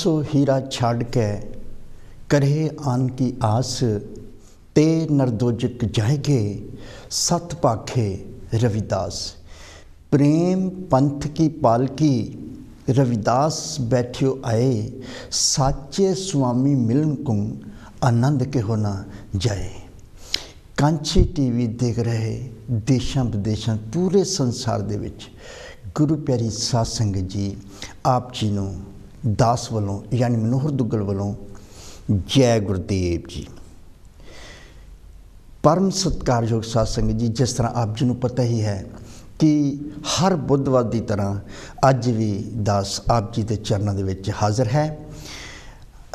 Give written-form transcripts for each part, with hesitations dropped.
सो हीरा छाड़ के करे आन की आस, ते नरदोजक जाएगे सत पाखे रविदास। प्रेम पंथ की पालकी रविदास बैठियो आए, साचे स्वामी मिलन को आनंद के होना जाए। कांची टीवी देख रहे देशों विदेशों पूरे संसार दे विच गुरु प्यारी साध संगत जी आप जी नूं दास वालों यानी मनोहर दुग्गल वालों जय गुरुदेव जी। परम सत्कारयोग साध संगत जी, जिस तरह आप जी नूं पता ही है कि हर बुधवार की तरह अज भी दास आप जी के चरणों के विच हाजिर है।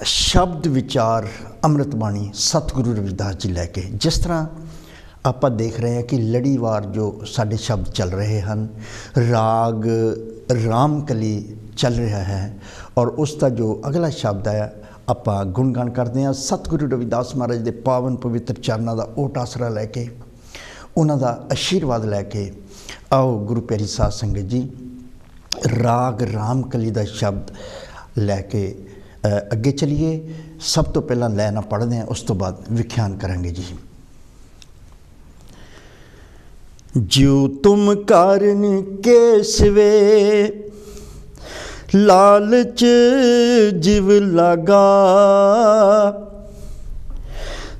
शब्द विचार अमृत बाणी सतगुरु रविदास जी लैके जिस तरह आप देख रहे हैं कि लड़ीवार जो साढ़े शब्द चल रहे हैं, राग रामकली चल रहा है और उसका जो अगला शब्द है आप गुणगान करते हैं सतगुरु रविदास महाराज के पावन पवित्र चरणों का ओट आसरा लैके उन्हों का आशीर्वाद लैके आओ गुरु प्यारी साध संगत जी राग रामकली का शब्द लैके अगे चलिए। सब तो पहला लैना पढ़ते हैं, उस तो बाद विख्यान करेंगे जी। ज्यों तुम कारण केसवे लालच जीव लगा,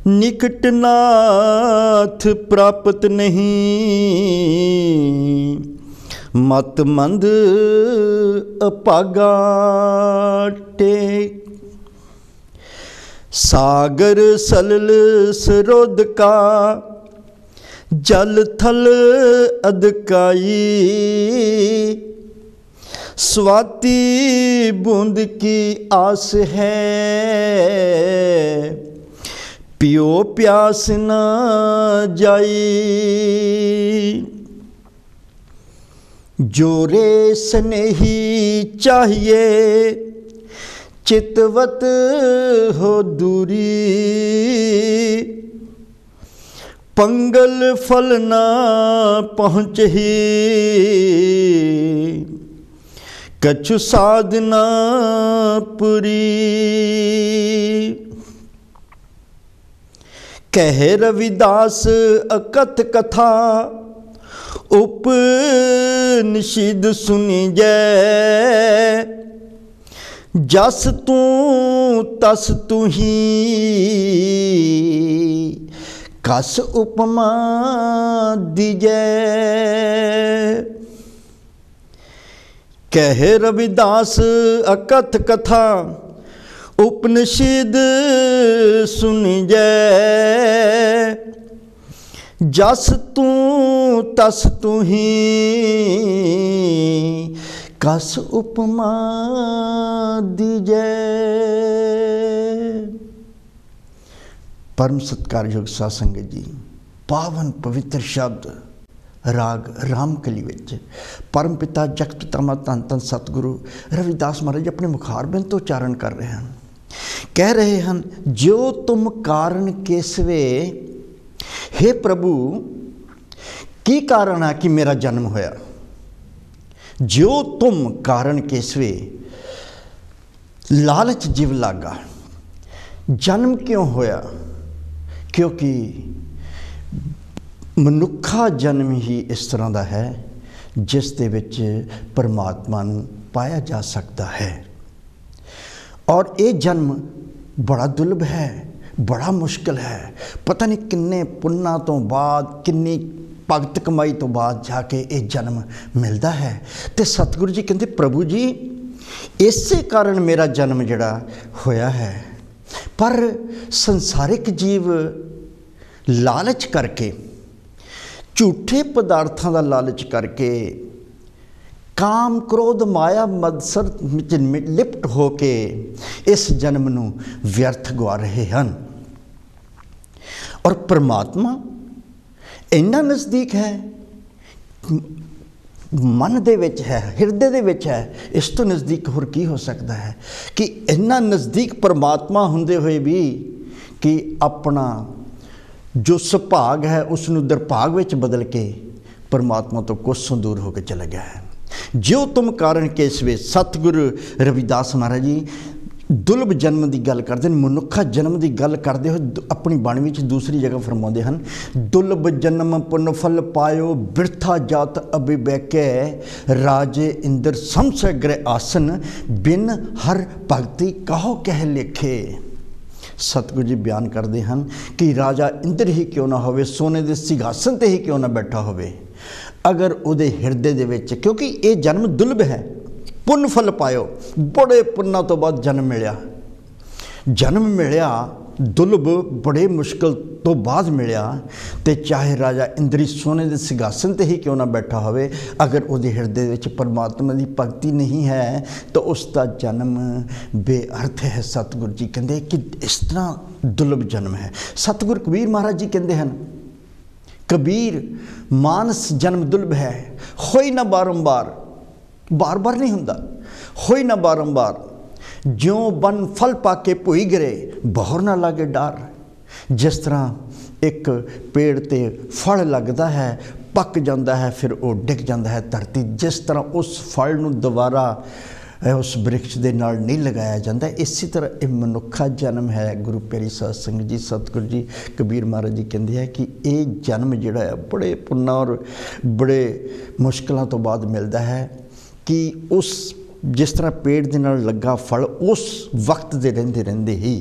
निकट नाथ प्राप्त नहीं मत मंद अपागा टेक। सागर सलल सरोद का जल थल अदकाई, स्वाति बूंद की आस है पियो प्यास न जाई। जोरे स्नेही चाहिए चितवत हो दूरी, पंगल फल ना पहुँच ही कछु साधना पुरी। कह रविदास अकथ कथा उपनिषद सुनी जय, जस तू तस तू ही कस उपमा दीजै। कह रविदास अकथ कथा उपनिषद सुन जय, जस तू तस तू ही कस उपमा दीजै। परम सत्कारयोग साध संगत जी पावन पवित्र शब्द राग रामकली विच परम पिता जगत पितामह धन धन सतगुरु रविदास महाराज अपने मुखारबिंद तो उच्चारण कर रहे हैं। कह रहे हैं जो तुम कारण केसवे, हे प्रभु की कारण है कि मेरा जन्म होया। जो तुम कारण केसवे लालच जीव लागा, जन्म क्यों होया? क्योंकि मनुखा जन्म ही इस तरह का है जिस दे विच परमात्मा नूं पाया जा सकता है और ये जन्म बड़ा दुर्लभ है, बड़ा मुश्किल है। पता नहीं किन्ने पुन्ना तो बाद किन्नी भगत कमाई तो बाद जाके ये जन्म मिलता है। तो सतगुरु जी कहते प्रभु जी इसे कारण मेरा जन्म जड़ा होया है। पर संसारिक जीव लालच करके झूठे पदार्थों का लालच करके काम क्रोध माया मत्सर में लिप्त होके इस जन्म नूं व्यर्थ गवा रहे हैं। और परमात्मा इन्ना नज़दीक है, मन दे विच है, हिरदे दे विच है। इस तो नज़दीक होर की हो सकता है कि इन्ना नज़दीक परमात्मा हुंदे हुए भी कि अपना जो सुभाग है उसनूं दुर्भाग विच बदल के परमात्मा तो कोसों दूर होकर चला गया है। जो तुम कारण केसवे सतगुरु रविदास महाराज जी दुर्लभ जन्म की गल करते हैं, मनुखा जन्म की गल करते हुए अपनी बाणी में दूसरी जगह फरमाते हैं, दुर्लभ जन्म पुन फल पायो बिरथा जात अभिबैकै राजे इंद्र समसै गृह आसन बिन हर भगति कहो कह लेखे। सतगुरु जी बयान करते हैं कि राजा इंद्र ही क्यों ना होवे, सोने के सिंघासन ते ही क्यों ना बैठा होवे, अगर उहदे हिरदे दे विच, क्योंकि ये जन्म दुर्लभ है, पुन फल पायो, बड़े पुन्ना तो बाद जन्म मिलिया दुर्लभ, बड़े मुश्किल तो बाद मिलिया, तो चाहे राजा इंद्री सोने के सिंघासन ते ही क्यों ना बैठा होवे, अगर उहदे हिरदे विच परमात्मा की भगती नहीं है तो उसका जन्म बेअर्थ है। सतगुरु जी कहते कि इस तरह दुर्लभ जन्म है। सतगुरु कबीर महाराज जी कहते हैं, कबीर मानस जन्म दुर्लभ है, होई ना बारंबार, बार बार नहीं हुंदा, होई ना बारंबार, ज्यों बन फल पाके भुई गिरे बहर ना लागे डार। जिस तरह एक पेड़ ते फल लगता है, पक जाता है, फिर वो डिग जाता है धरती, जिस तरह उस फल नूं दोबारा उस वृक्ष के नाल नहीं लगाया जाता, इसी तरह ये मनुखा जन्म है। गुरु प्यारी साध संगत जी, सतगुरु जी कबीर महाराज जी कहते हैं कि ये जन्म जिहड़ा है बड़े पुन्ना और बड़े मुश्किलों तो बाद मिलता है, कि उस जिस तरह पेड़ दे नाल लगा फल उस वक्त दे रहिंदे रहिंदे ही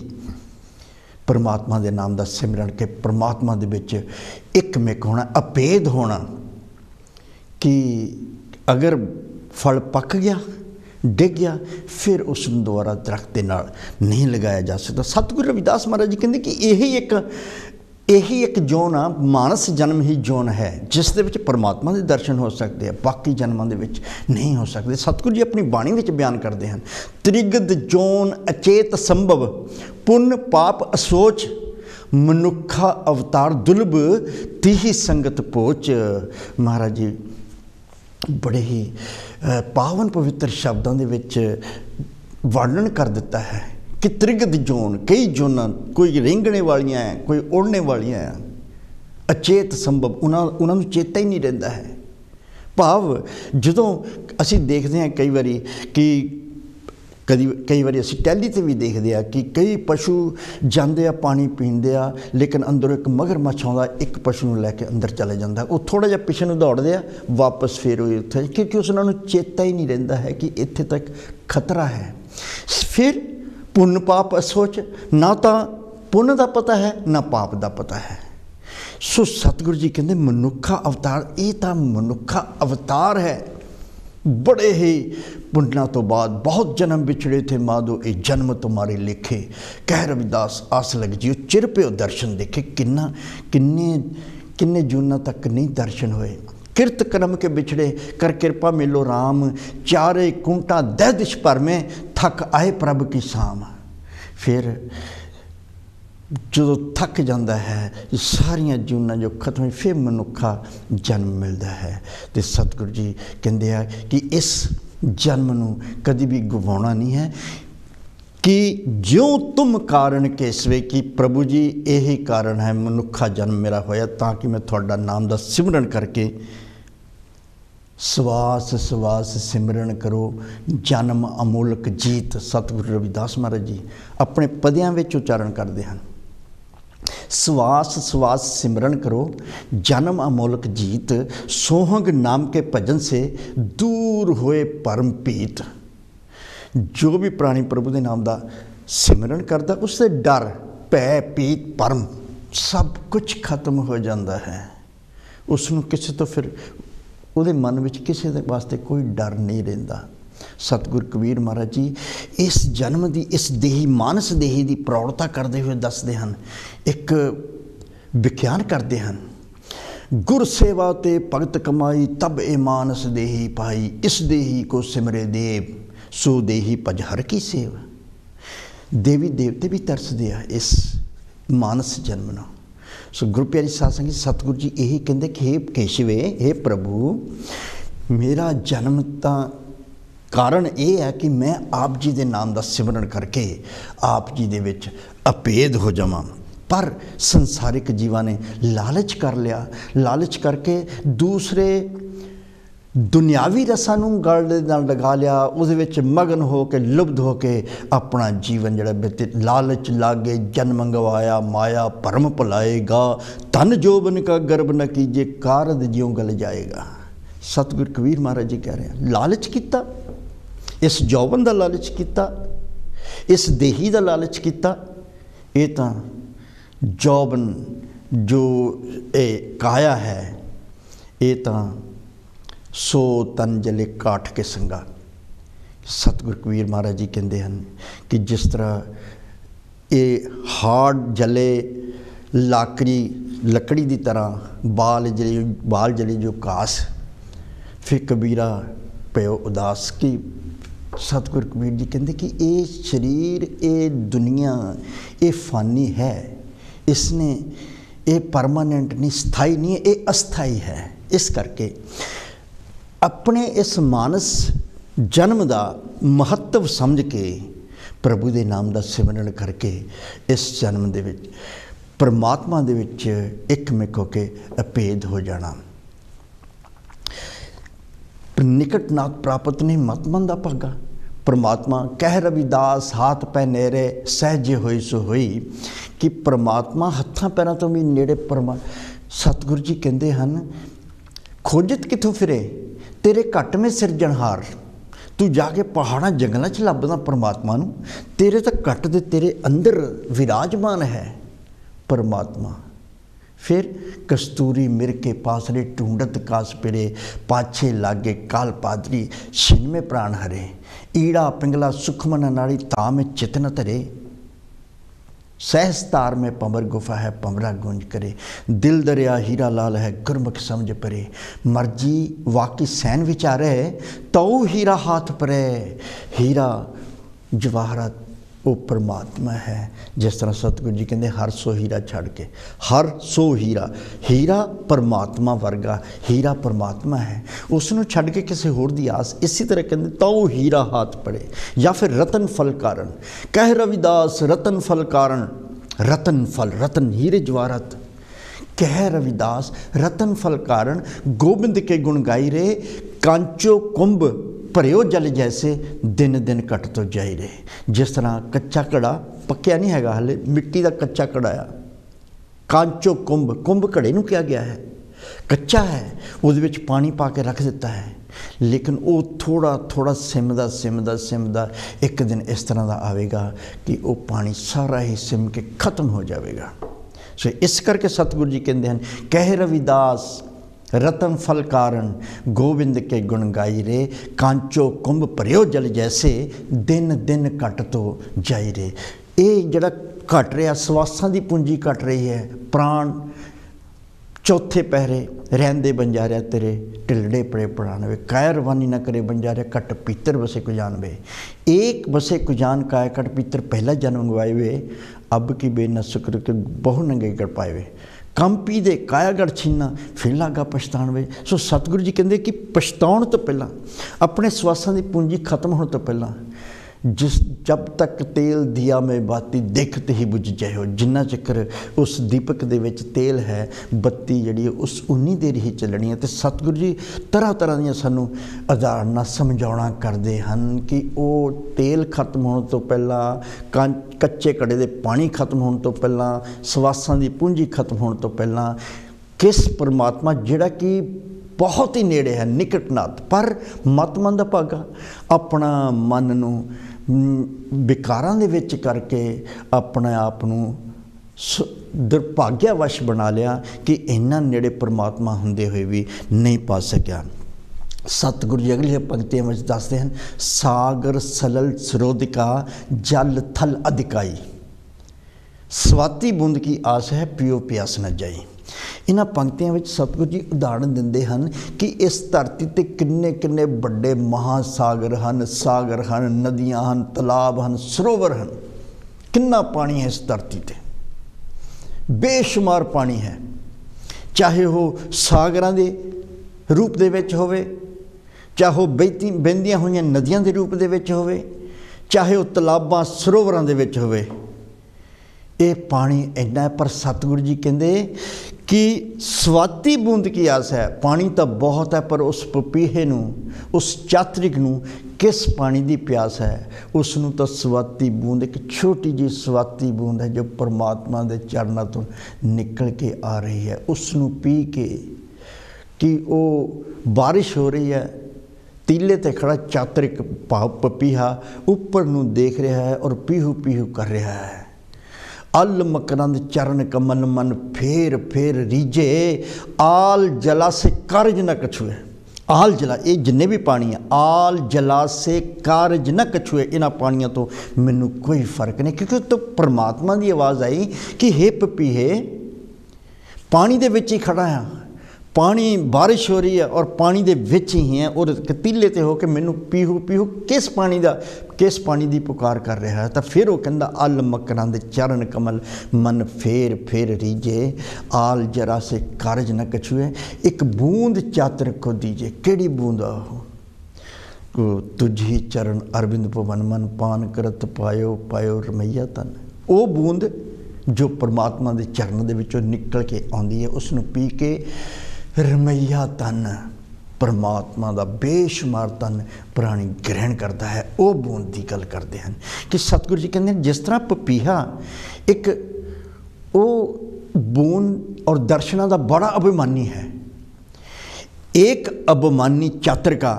परमात्मा के नाम का सिमरन के परमात्मा दे विच एकमिक होना, अभेद होना, कि अगर फल पक गया डिग गया फिर उस दोबारा दरख्त के नाल नहीं लगाया जा सकता। सतगुरु रविदास महाराज जी कहते कि यही एक जोन आ, मानस जन्म ही जोन है जिस दे विच परमात्मा के दर्शन हो सकते हैं, बाकी जन्मों के विच नहीं हो सकते। सतगुरु जी अपनी बाणी में बयान करते हैं, त्रिगद जोन अचेत संभव पुण्य पाप असोच मनुखा अवतार दुर्लभ तिही संगत पोच। महाराज जी बड़े ही पावन पवित्र शब्दों के विच वर्णन कर दिता है कि त्रिगद जोन, कई जोनां, कोई रेंगने वालियां हैं, कोई उड़ने वालियां हैं, अचेत संभव, उन्होंने चेता ही नहीं रहिंदा है। भाव जदों असी देखते हैं कई बारी कि कई बारी असी टैली ते भी देखते हैं कि कई पशु जाते पानी पींदे आ, लेकिन अंदरों एक मगरमच्छ आउंदा, एक पशु नूं लैके अंदर चले जाता, वो थोड़ा जिहा पिछे नूं दौड़दे आ, वापस फिर उत्थे, क्योंकि उन्होंने चेता ही नहीं रहिंदा है कि इत्थे तक खतरा है। फिर पुण्य पाप असोच, ना तो पुण्य का पता है ना पाप का पता है। सो सतगुरु जी कहते मनुखा अवतार, ये तो मनुखा अवतार है, बड़े ही पुण्य तो बाद बहुत जन्म बिछड़े थे माधो, ये जन्म तुम्हारे लेखे, कह रविदास आस लग जियो चिर पे दर्शन देखे। किन्ने जूना तक नहीं दर्शन हुए, किरत कर्म के बिछड़े कर कृपा मिलो राम, चारे कुंटा दह दिश भर में थक आए प्रभ की शाम। फिर जो थक जाता है सारिया जूना जो खत्म हुई, फिर मनुखा जन्म मिलता है। तो सतगुरु जी कहते हैं कि इस जन्म नूं कभी भी गवाउणा नहीं है, कि ज्यों तुम कारण केसवे, कि प्रभु जी यही कारण है मनुखा जन्म मेरा होया, ताकि मैं थोड़ा नाम का सिमरन करके सवास सवास सिमरन करो जन्म अमोलक जीत। सतगुरु रविदास महाराज जी अपने पदियां विच उच्चारण करते हैं, सवास सवास सिमरन करो जन्म अमोलक जीत, सोहंग नाम के भजन से दूर होए परम पीत। जो भी प्राणी प्रभु के नाम का सिमरन करता उससे डर भै पीत परम सब कुछ खत्म हो जाता है। उसनों किसी तो फिर ਉਹਦੇ मन में किसी के वास्ते कोई डर नहीं रहिंदा। सतगुरु कबीर महाराज जी इस जन्म की, इस देही मानस देही की प्रौढ़ता करते हुए दसते हैं, एक विख्यान करते हैं, गुर सेवा ते भगत कमाई तब ए मानस देही पाई, इस देही को सिमरे देव सो देही भज हर की सेव। देवी देवते भी तरसदे आ इस मानस जन्म नूं। सो गुरु प्यारी साध संगत सतगुरु जी यही कहते कि हे केशवे, हे प्रभु, मेरा जन्म तां कारण ये है कि मैं आप जी के नाम का सिमरन करके आप जी दे विच अभेद हो जावां। पर संसारिक जीवां ने लालच कर लिया, लालच करके दूसरे ਦੁਨਿਆਵੀ ਰਸਾਂ ਨੂੰ ਗਲ ਦੇ ਨਾਲ ਲਗਾ ਲਿਆ, ਉਹਦੇ ਵਿੱਚ ਮਗਨ ਹੋ ਕੇ ਲੁਬਧ ਹੋ ਕੇ ਆਪਣਾ ਜੀਵਨ ਜਿਹੜਾ ਬੀਤੇ। ਲਾਲਚ ਲਾਗੇ ਜਨਮ ਗਵਾਇਆ, ਮਾਇਆ ਭਰਮ ਭੁਲਾਏਗਾ, ਧਨ ਜੋਬਨ ਕਾ ਗਰਬ ਨ ਕੀਜੇ, ਕਾਰਜ ਜਿਉਂ ਗਲ ਜਾਏਗਾ। ਸਤਿਗੁਰ ਕਬੀਰ ਮਹਾਰਾਜ ਜੀ ਕਹਿ ਰਹੇ ਹਨ, ਲਾਲਚ ਕੀਤਾ, ਇਸ ਜੌਬਨ ਦਾ ਲਾਲਚ ਕੀਤਾ, ਇਸ ਦੇਹੀ ਦਾ ਲਾਲਚ ਕੀਤਾ, ਇਹ ਤਾਂ ਜੌਬਨ ਜੋ ਇਹ ਕਾਇਆ ਹੈ, ਇਹ ਤਾਂ ਸੋ ਤਨ ਜਲੇ ਕਾਠ ਕੇ ਸੰਗਾ। ਸਤਿਗੁਰ ਕਬੀਰ ਮਹਾਰਾਜ ਜੀ ਕਹਿੰਦੇ ਹਨ ਕਿ ਜਿਸ ਤਰ੍ਹਾਂ ਇਹ ਹਾੜ ਜਲੇ ਲਾਕੜੀ ਲੱਕੜੀ ਦੀ ਤਰ੍ਹਾਂ, ਬਾਲ ਜਲੇ ਜੋ ਕਾਸ, ਫਿਰ ਕਬੀਰਾ ਪਿਓ ਉਦਾਸ। ਕਿ ਸਤਿਗੁਰ ਕਬੀਰ ਜੀ ਕਹਿੰਦੇ ਕਿ ਇਹ ਸਰੀਰ, ਇਹ ਦੁਨੀਆ, ਇਹ ਫਾਨੀ ਹੈ, ਇਸਨੇ ਇਹ ਪਰਮਾਨੈਂਟ ਨਹੀਂ, ਸਥਾਈ ਨਹੀਂ ਹੈ, ਇਹ ਅਸਥਾਈ ਹੈ। ਇਸ ਕਰਕੇ ਆਪਣੇ ਇਸ ਮਾਨਸ ਜਨਮ ਦਾ ਮਹੱਤਵ ਸਮਝ ਕੇ ਪ੍ਰਭੂ ਦੇ ਨਾਮ ਦਾ ਸਿਮਰਨ ਕਰਕੇ ਇਸ ਜਨਮ ਦੇ ਵਿੱਚ ਪਰਮਾਤਮਾ ਦੇ ਵਿੱਚ ਇੱਕਮਿਕ ਹੋ ਕੇ ਅਭੇਦ ਹੋ ਜਾਣਾ। ਨਿਕਟ ਨਾਥ ਪ੍ਰਾਪਤ ਨਹੀਂ ਮਤ ਮੰਦਾ ਭਾਗਾ। ਪਰਮਾਤਮਾ ਕਹਿ ਰਵਿਦਾਸ ਹਾਥ ਪੈ ਨੇੜੇ ਸਹਿਜੇ ਹੋਈ ਸੋ ਹੋਈ, ਕਿ ਪਰਮਾਤਮਾ ਹੱਥਾਂ ਪੈਰਾਂ ਤੋਂ ਵੀ ਨੇੜੇ। ਸਤਿਗੁਰੂ ਜੀ ਕਹਿੰਦੇ ਹਨ, ਖੋਜਤ ਕਿੱਥੋਂ ਫਿਰੇ ਤੇਰੇ ਘੱਟ ਮੇ ਸਿਰਜਣਹਾਰ। ਤੂੰ ਜਾ ਕੇ ਪਹਾੜਾਂ ਜੰਗਲਾਂ 'ਚ ਲੱਭਦਾ ਪਰਮਾਤਮਾ ਨੂੰ, ਤੇਰੇ ਤਾਂ ਘੱਟ ਦੇ ਤੇਰੇ ਅੰਦਰ ਵਿਰਾਜਮਾਨ ਹੈ ਪਰਮਾਤਮਾ। फिर कस्तूरी मिर के पासरे ढूंढत कास पिरे, पाछे लागे काल पादरी छिन में प्राण हरे। ईड़ा पिंगला सुखमन नाड़ी ताम चित न धरे, सहस तार में पमर गुफा है पमरा गूंज करे। दिल दरिया हीरा लाल है गुरमुख समझ परे, मर्जी वाकई सैन विचारे तो हीरा हाथ परे। हीरा जवाहरात वो परमात्मा है। जिस तरह सतगुरु जी कहते हर सो हीरा छड़ के, हर सो हीरा, हीरा परमात्मा वर्गा, हीरा परमात्मा है, उसनों छड़ के किसी होर दी आस। इसी तरह कहते तो हीरा हाथ पड़े। या फिर रतन फल कारण, कह रविदास रतन फल कारण। रतन फल, रतन हीरे जवाहरात, कह रविदास रतन फल कारण। गोबिंद के गुण गाई रे, कांचो कुंभ भरियो जल जैसे, दिन दिन कट तो जाई रे। जिस तरह कच्चा घड़ा पक्या नहीं हैगा, हले मिट्टी का कच्चा घड़ा आ। कांचो कुंभ, कुंभ घड़े नूं किया गया है, कच्चा है, उस विच पानी पा के रख दिता है, लेकिन वो थोड़ा थोड़ा सिमदा सिमदा सिमदा एक दिन इस तरह का आएगा कि वो पानी सारा ही सिम के खत्म हो जाएगा। सो इस करके सतगुरु जी कहते हैं, कह रविदास रतन फल कारण। गोविंद के गुण गाई रे, कांचो कुंभ भरियो जल जैसे, दिन दिन घट तो जाई रे। ये जड़ा घट रहा, सवासां की पूंजी घट रही है। प्राण चौथे पहरे रहंदे बंजारिया तेरे, टिलड़े पड़े पड़ानवे। काया रवानी न करे बंजारिया, कट पीतर बसे को जानवे। एक बसे को जान काया कट पीतर, पहला जन्म गवाए वे, अब की बे न शुक्र के बहु नंगे कर पाए वे। कंपी दे कायागढ़ छीना, फिर लागा पछताणवे। सो सतगुरु जी कहते कि पछताउण तो पहला, अपने स्वासां की पूंजी खत्म होने तो पहला, जब तक तेल दिया में बाती देखते ही बुझ जाए हो। जिन्ना चक्कर उस दीपक दे विच तेल है, बत्ती जिहड़ी उस उन्नी देर ही चलनी है। तो सतगुरु जी तरह तरह दी सानू उदाहरणां समझाउणा करते हैं कि वो तेल खत्म होने तो पहला, कच्चे कड़े दे पानी खत्म होने तो पहला, सवासां दी पूंजी खत्म होने तो पहला, किस परमात्मा जिहड़ा कि बहुत ही नेड़े है, निकटनाथ, पर मत मंद भागा अपना मन नूं विकारां दे विच करके अपने आप नूं दुर्भाग्यवश बना लिया कि इन्ना नेड़े परमात्मा हुंदे हुए भी नहीं पा सकिया। सतगुरु जी अगली पंक्तियां में दसते हैं, सागर सलल स्रोदिका जल थल अधिकाई। स्वाति बूंद की आस है, पियो प्यास न जाई। इन्हां पंक्तियों में सतगुरु जी उदाहरण दिंदे हैं कि इस धरती ते किन्ने किन्ने बड़े महासागर हैं, सागर हैं, नदियां हैं, तलाब हैं, सरोवर हैं। किन्ना पानी है इस धरती ते, बेशुमार पानी है। चाहे वो सागरां दे रूप दे विच होवे, चाहे वो बहंदियां होईयां नदियां दे रूप दे विच होवे, चाहे वो तलाबां सरोवरां दे विच होवे, ये पानी इन्ना है। पर सतगुरु जी कहते कि स्वाति बूंद की आस है। पानी तो बहुत है पर उस पपीहे नूं, उस चातरिक नूं किस पानी की प्यास है? उसनूं तो स्वाति बूंद, एक छोटी जी स्वाति बूंद है जो परमात्मा के चरणों तो निकल के आ रही है। उसनूं पी के कि वो बारिश हो रही है, तीले ते खड़ा चातरिक पपीहा उपर नूं देख रहा है और पीहू पीहू कर रहा है। अल मकरंद चरण कमल मन फेर फेर रीजे, आल जला से कारज न कछुए। आल जला, ये जिन्ने भी पानी है, आल जला से कारज न कछुए, इन्हां पानियों तो मैनू कोई फर्क नहीं। क्योंकि तो परमात्मा की आवाज़ आई कि हे पपीहे, पानी दे विच ही खड़ा है, पानी बारिश हो रही है और पानी दे विच ही है, और तीले ते होके मैनू पीहू पीहू किस पानी दी पुकार कर रहा है। तो फिर वो कहंदा अल मकरंद चरण कमल मन फेर फेर रीजे, आल जरा से कारज न कछुए, एक बूंद चातर को दीजे। केड़ी बूंद को तुझी चरण अरविंद पवन मन पान करत पायो पायो रमैया तन। वो बूंद जो परमात्मा के चरण दे विचों निकल के आउंदी है, उसनूं पी के रमैया तन, परमात्मा का बेशुमार तन प्राणी ग्रहण करता है। वो बूंद की गल करते हैं कि सतगुरु जी कहते हैं जिस तरह पपीहा एक वो बूंद और दर्शना का बड़ा अभिमानी है। एक अभिमानी चातर का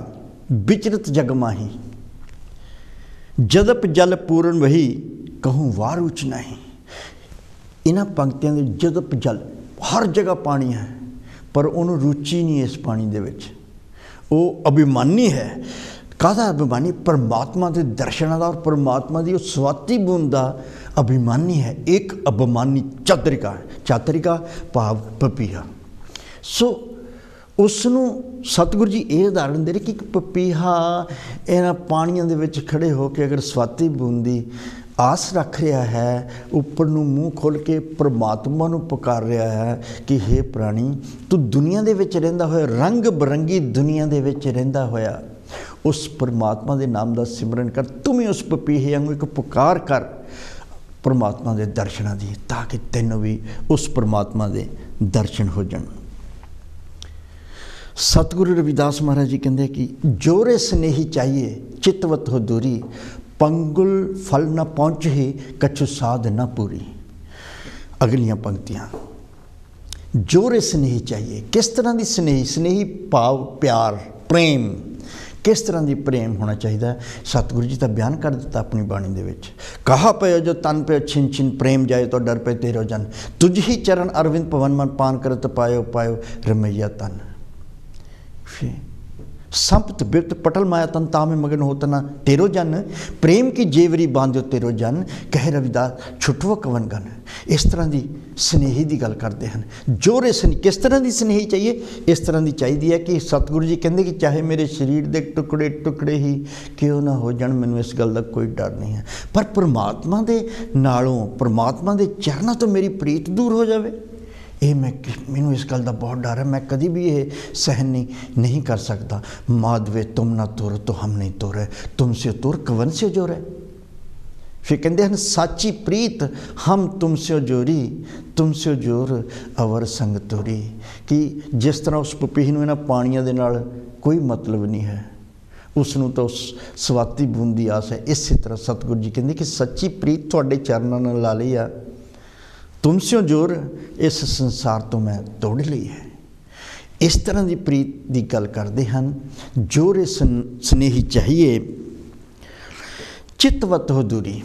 विचरत जग माही, जदप जल पूर्ण वही कहूँ वार उच नहीं। इन्हां पंक्तियों के जदप जल, हर जगह पानी है पर उन्होंने रुचि नहीं इस पानी दे विच। वो अभिमानी है। काहदा अभिमानी? परमात्मा के दर्शनों का और परमात्मा की उस स्वाति बूंद का अभिमानी है। एक अभिमानी चातरिका भाव पपीहा। सो उसनूं सतगुरु जी ये उदाहरण दे रहे कि पपीहा इन्हां पानियों दे विच खड़े होकर अगर स्वाति बूंद की आस रख रहा है, उपर नूं मूँह खोल के परमात्मा नूं पुकार रहा है कि हे प्राणी, तू दुनिया दे विच रहिंदा होया, रंग बरंगी दुनिया दे विच रहिंदा होया उस परमात्मा के नाम का सिमरन कर। तुम उस पपीहे वांगू एक पुकार कर परमात्मा के दर्शनां दी, ताकि तैनूं भी उस परमात्मा के दर्शन हो जाण। सतगुरु रविदास महाराज जी कहते कि जोरे स्नेही चाहिए चितवत हो दूरी, पंगुल फल न पहुँच ही कछु साध न पूरी। अगलियां पंक्तियां, जोरे स्नेही चाहिए। किस तरह की स्नेही? स्नेही भाव प्यार प्रेम। किस तरह की प्रेम होना चाहिए? सतगुरु जी तो बयान कर दिता अपनी बाणी दे विच। कहा पयो जो तन पे छिन छिन प्रेम जाए तो डर पे तेरो जन, तुझ ही चरण अरविंद पवन मन पान करत पायो पायो रमैया तन। संपत बिरत पटल माया तन तामे मगन होतना तेरो जन, प्रेम की जेवरी बांधो तेरो जन, कह रविदास छुटवो कवन गन। इस तरह की स्नेही की गल करते हैं। जोरे किस तरह की स्नेही चाहिए? इस तरह की चाहिए है कि सतगुरु जी कहते कि चाहे मेरे शरीर के टुकड़े टुकड़े ही क्यों ना हो जान, मैनूं इस गल का कोई डर नहीं है, पर परमात्मा के नालों परमात्मा के चरणों तो मेरी प्रीत दूर हो जाए, ये मैनूं इस गल का बहुत डर है, मैं कभी भी ये सहन नहीं कर सकता। माधवे तुम ना तुर तो हम नहीं तुरे, तुमसे तुर कवन से जोरे। फिर कहते हैं साची प्रीत हम तुमसे जोरी, तुमसे जोर अवर संग तोरी। कि जिस तरह उस पपीह नूं इन्हां पानियां दे नाल कोई मतलब नहीं है, उसनूं तो उस स्वाति बूंद दी आस है। इस तरह सतगुरु जी कहते कि सच्ची प्रीत तुहाडे चरनां नाल ला लई आ, तुमसे जोर इस संसार तो मैं तोड़ ली है। इस तरह की प्रीत की गल करते हैं। जोरे स्नेही चाहिए चितवत हो दूरी,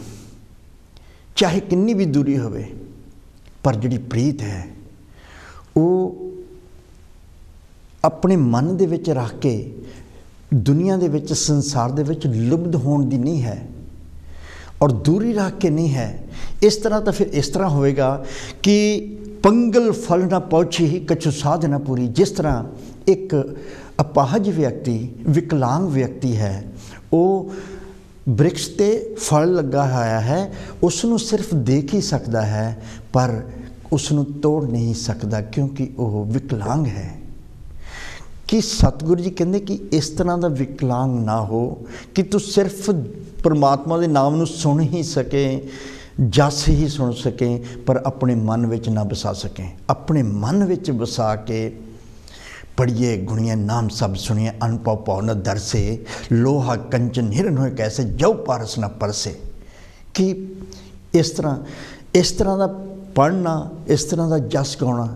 चाहे किन्नी भी दूरी होवे, पर जिहड़ी प्रीत है वो अपने मन दे विच रख के दुनिया दे विच संसार दे विच लुब्ध होने दी नहीं है और दूरी रख के नहीं है। इस तरह तो फिर इस तरह होएगा कि पंगल फल ना पहुँची ही कछु साध न पूरी। जिस तरह एक अपाहज व्यक्ति विकलांग व्यक्ति है, वो वृक्ष ते फल लगा होया है, उसनों सिर्फ देख ही सकता है पर उसनों तोड़ नहीं सकता क्योंकि वो विकलांग है। कि सतगुरु जी कहते कि इस तरह का विकलांग ना हो कि तू सिर्फ परमात्मा के नाम नूं सुन ही सके, ਜਸ ਹੀ ਸੁਣ ਸकें पर अपने मन विच ना बसा सकें। अपने मन विच बसा के पढ़िए गुणिए नाम सब सुनिए, अनपव पौ न दरसे, लोहा कंचन हिरन होए कैसे, जौ पारस न परसे। कि इस तरह का पढ़ना, इस तरह का जस गाना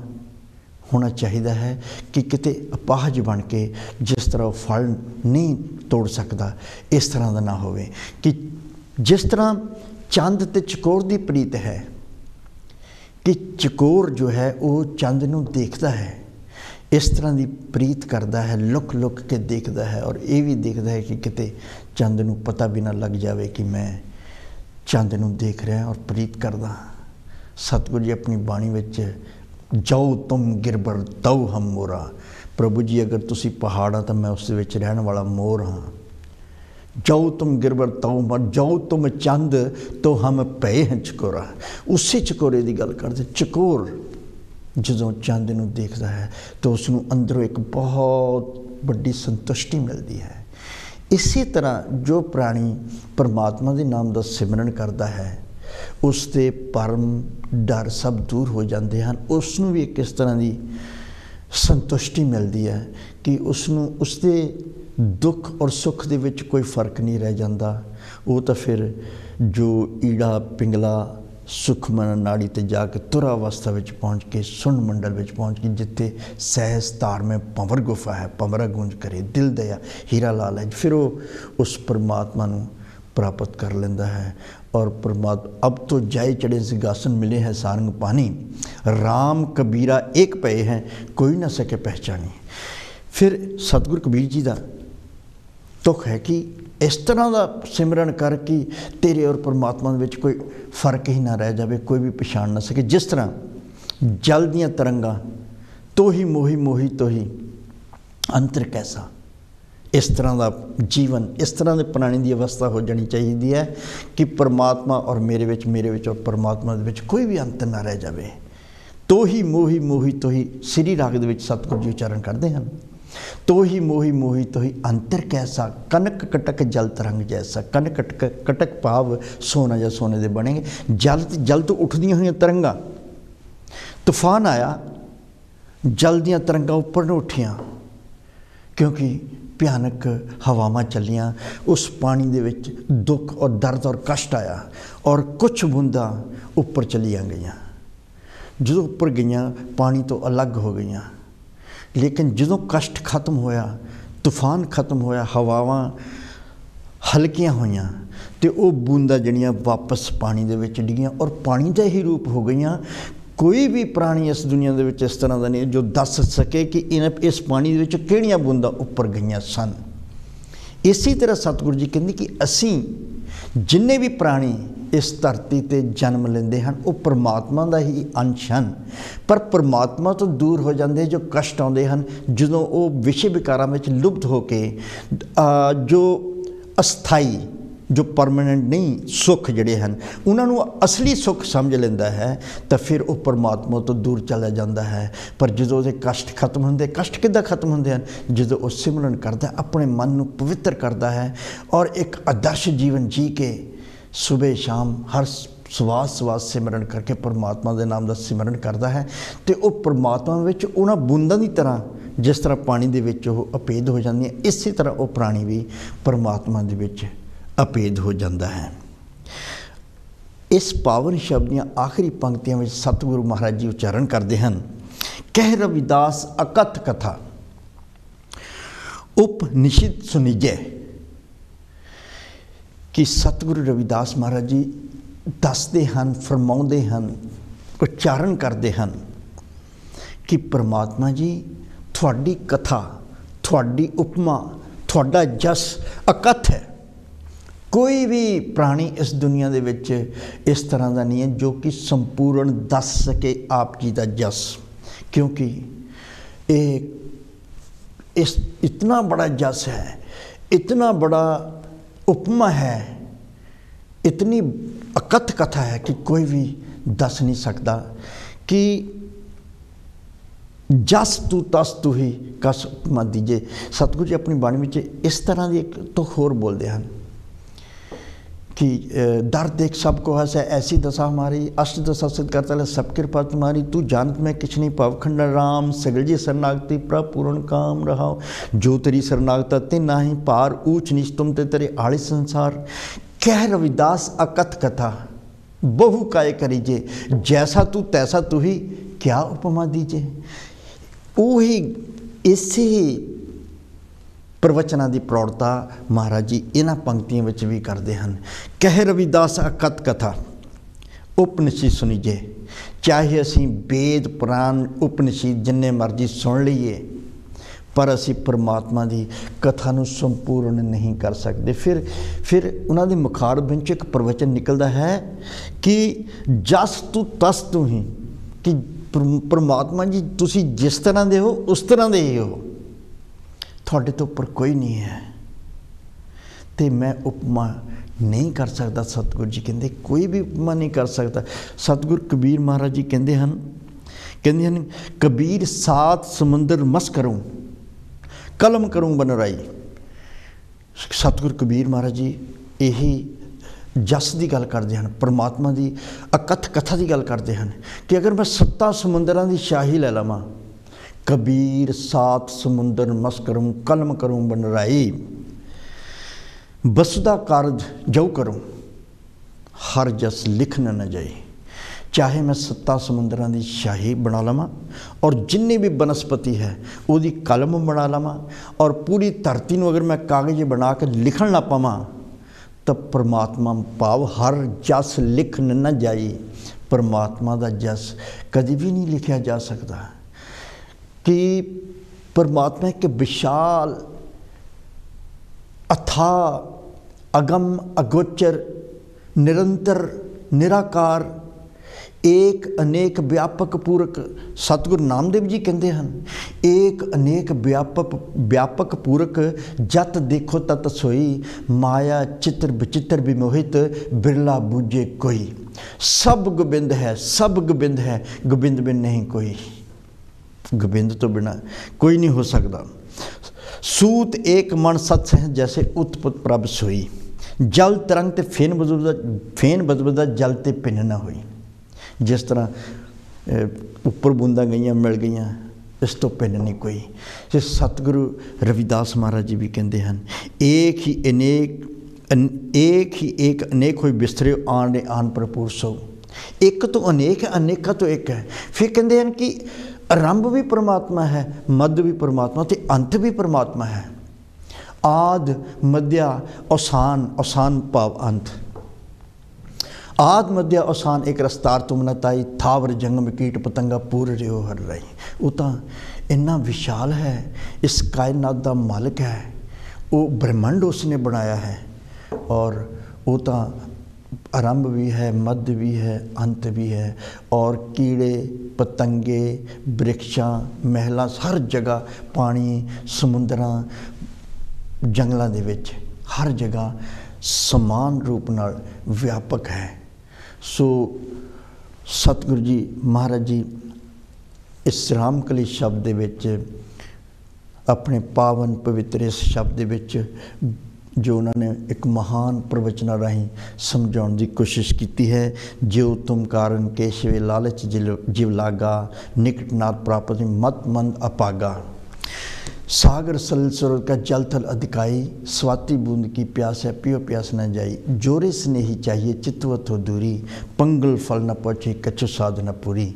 होना चाहिए है कि किते अपाहज बन के जिस तरह फल नहीं तोड़ सकता, इस तरह का ना होवे। कि जिस तरह चंद ते चकोर की प्रीत है कि चकोर जो है वो चंद नूं देखता है, इस तरह की प्रीत करता है, लुक लुक के देखता है और ये भी देखता है कि किते चंद नूं पता भी ना लग जाए कि मैं चंद नूं देख रहा और प्रीत करदा। सतगुरु जी अपनी बाणी विच जाओ तुम गिरबर तऊ हम मोरा, प्रभु जी अगर तुसी पहाड़ हाँ तो मैं उस विच रहने वाला मोर हाँ। जाओ तुम गिरबर तऊ मर, जाओ तुम चंद तो हम पे हैं चकोरा। उसी चकोरे की गल करते। चकोर जो चंद नूं देखता है तो उसनूं अंदरों एक बहुत बड़ी संतुष्टि मिलती है। इसी तरह जो प्राणी परमात्मा के नाम का सिमरन करता है उसके परम डर सब दूर हो जाते हैं। उसनूं भी एक इस तरह की संतुष्टि मिलती है कि उसनूं उसके दुख और सुख दे विच कोई फर्क नहीं रह जाता। वो तो फिर जो ईड़ा पिंगला सुखमन नाड़ी ते जाके तुरा अवस्था में पहुँच के सुन मंडल में पहुँच के जिथे सहज तार में पंवर गुफा है, पंवरा गूंज करे दिल दया हीरा लाल है, फिर वो उस परमात्मा नूं प्राप्त कर लेंदा है। और परमात्मा अब तो जाए चढ़े सिंहासन मिले हैं सारंग पानी, राम कबीरा एक पे हैं कोई ना सके पहचानी। फिर सतगुरु कबीर जी का दुख है कि इस तरह का सिमरन कर कि तेरे और परमात्मा विच कोई फर्क ही ना रह जाए, कोई भी पछाण ना सके। जिस तरह जल दियां तरंगां तो ही मोही मोही तो ही अंतर कैसा, इस तरह का जीवन, इस तरह के प्राणी की अवस्था हो जानी चाहिए है कि परमात्मा और मेरे विच और परमात्मा दे विच कोई भी अंतर ना रह जाए। तो ही मोही मोही तो ही श्री राग दे विच सतगुरु जी उच्चारण करते हैं, तो ही मोही मोही तो ही अंतर कैसा, कनक कटक जल तरंग जैसा। कनक कटक कटक भाव सोना या सोने दे बनेंगे। जल तो उठदियां हुई तरंगां, तूफान आया जल दियां तरंगां उपर न उठियां क्योंकि भयानक हवावां चलियां। उस पानी दे विच दुख और दर्द और कष्ट आया और कुछ बूंदां उपर चलियां गईयां। जो उपर गईयां पानी तो अलग हो गईयां, लेकिन जो कष्ट खत्म होया, तूफान खत्म होया, हवावां हल्कियां होईयां तो वो बूंदां जड़ियां वापस पानी दे विच डिगियां और पानी का ही रूप हो गईयां। कोई भी प्राणी इस दुनिया दे विच इस तरह का नहीं जो दस सके कि इस पानी दे विच किहड़ियां बूंदां उपर गईयां सन। इसी तरह सतगुरु जी कहते कि असीं जिन्ने भी प्राणी इस धरती ते जन्म लेंदे हैं वो परमात्मा का ही अंश हैं, पर परमात्मा तो दूर हो जाते जो कष्ट आते हैं जो वो विषय विकारां में लुप्त होके जो अस्थाई जो परमानेंट नहीं सुख जड़े हैं उन्होंने असली सुख समझ लेंदा है तो फिर वो परमात्मा तो दूर चला जाता है। पर जो वो कष्ट खत्म होंगे, कष्ट किद्दां खत्म होंगे हैं, जो वो सिमरन करता अपने मन को पवित्र करता है और एक आदर्श जीवन जी के सुबह शाम हर सवास सिमरन करके परमात्मा के नाम का सिमरन करता है तो वो परमात्मा में उन्होंने बूंदां की तरह जिस तरह पानी के विच वो अभेद हो जाती है, इसी तरह वो प्राणी भी परमात्मा के विच अभेद हो जाता है। इस पावन शब्द दी आखिरी पंक्तियों में सतगुरु महाराज जी उच्चारण करते हैं, कह रविदास अकथ कथा उपनिषद सुनिजय। कि सतगुरु रविदास महाराज जी दसते हैं, फरमाउंदे हैं, उच्चारण करते हैं कि परमात्मा जी थोड़ी कथा, थोड़ी उपमा, थोड़ा जस अकथ है। कोई भी प्राणी इस दुनिया दे विच इस तरह का नहीं है जो कि संपूर्ण दस सके आप जी का जस, क्योंकि इस इतना बड़ा जस है, इतना बड़ा उपमा है, इतनी अकथ कथा है कि कोई भी दस नहीं सकता कि जस तू तस तू ही कस उपमा दीजे। सतगुरु जी अपनी बाणी में इस तरह की एक तो होर बोलते हैं कि दर देख सबको हस है, ऐसी दशा हमारी, अष्ट दशा सिद्ध करता है सब कृपा तुम्हारी, तू जानत में किछ नहीं पावखंड राम, सगल जी शरणागति प्रभ पूर्ण काम रहाओ, जो तेरी शरणागता ते नाही पार, ऊंच नीच तुम ते तेरे आड़े संसार, कह रविदास अकथ कथा बहु काय करीजे, जैसा तू तैसा तू ही क्या उपमा दीजे। ਉਹੀ ਇਸੇ ਪ੍ਰਵਚਨਾਂ ਦੀ ਪ੍ਰੌੜਤਾ ਮਹਾਰਾਜ ਜੀ ਇਹਨਾਂ ਪੰਕਤੀਆਂ ਵਿੱਚ ਵੀ ਕਰਦੇ ਹਨ। ਕਹਿ ਰਵਿਦਾਸ ਅਕਥ ਕਥਾ ਉਪਨਿਸ਼ਦ ਸੁਣੀਜੇ, ਚਾਹੇ ਅਸੀਂ ਵੇਦ ਪੁਰਾਣ ਉਪਨਿਸ਼ਦ ਜਿੰਨੇ ਮਰਜ਼ੀ ਸੁਣ ਲਈਏ ਪਰ ਅਸੀਂ ਪਰਮਾਤਮਾ ਦੀ ਕਥਾ ਨੂੰ ਸੰਪੂਰਨ ਨਹੀਂ ਕਰ ਸਕਦੇ। ਫਿਰ ਉਹਨਾਂ ਦੇ ਮੁਖਾਰ ਵਿੱਚ ਇੱਕ ਪ੍ਰਵਚਨ ਨਿਕਲਦਾ ਹੈ ਕਿ ਜਸ ਤੂੰ ਤਸ ਤੂੰ ਹੀ, ਕਿ परमात्मा जी तुसी जिस तरह दे हो उस तरह दे ही हो, थोड़े तो उपर कोई नहीं है। तो मैं उपमा नहीं कर सकता, सतगुरु जी कहते कोई भी उपमा नहीं कर सकता। सतगुरु कबीर महाराज जी कहते हैं कबीर सात समुंदर मस करूँ कलम करूँ बनराई। सतगुरु कबीर महाराज जी यही जस की गल करते हैं, परमात्मा की अकथ कथा की गल करते हैं कि अगर मैं 7 समुंदरां की शाही ले लवां, कबीर 7 समुंदर मस करूँ कलम करूँ बनराई, बसदा कारज जो करूँ हर जस लिख न जाए। चाहे मैं 7 समुंदरां की शाही बना लवां और जिन्नी भी बनस्पति है उसकी कलम बना लवां और पूरी धरती को अगर मैं कागज़ बना के लिखण ना पावां, तब परमात्मा भाव हर जस लिख न जाए। परमात्मा का जस कभी भी नहीं लिखा जा सकता कि परमात्मा एक विशाल अथा अगम अगोचर निरंतर निराकार एक अनेक व्यापक पूरक। सतगुरु नामदेव जी कहते हैं एक अनेक व्यापक पूरक, जत देखो तत सोई, माया चित्र विचित्र विमोहित, बिरला बूझे कोई। सब गोबिंद है, सब गोबिंद है, गोबिंद बिन नहीं कोई। गोबिंद तो बिना कोई नहीं हो सकता। सूत एक मन सत्स है, जैसे उत्पुत प्रभ सोई, जल तरंग ते फेन बदबदा जल ते पिन न होई। जिस तरह उपर बूंदा गई मिल गई, इस तो भिन्न नहीं कोई। जिस सतगुरु रविदास महाराज जी भी कहते हैं एक ही एक अनेक होई बिस्तरे आन आन भरपूर सो। एक तो अनेक है, अनेका तो एक है। फिर कहते हैं कि आरंभ भी परमात्मा है, मध्य भी परमात्मा ते अंत भी परमात्मा है। आद मध्या अवसान, अवसान भाव अंत। आद मध्य अवसान एक रफ्तार तुम न ताई, थावर जंगम कीट पतंगा पूर रियो हर रही। वो तो इन्ना विशाल है, इस कायनात का मालिक है, वो ब्रह्मांड उसने बनाया है और वो तो आरंभ भी है, मध्य भी है, अंत भी है। और कीड़े पतंगे वृक्षां महलां हर जगह, पानी समुद्रां जंगलों के विच हर जगह समान रूप नाल व्यापक है। सो सतगुरु जी महाराज जी इस रामकली शब्द दे विच अपने पावन पवित्र इस शब्द दे विच जो उन्होंने एक महान प्रवचन राही समझाने की कोशिश की है। जो तुम कारण केशवे लालच जिव लागा, निकट नाथ प्राप्त मत मंद अपागा। सागर सल सरोवर का जल थल अधिकाई, स्वाति बूंद की प्यास है पियो प्यास न जाई। जोरे स्नेही चाहिए चितवत हो दूरी, पंगल फल न पहुँचे कछु साध न पूरी।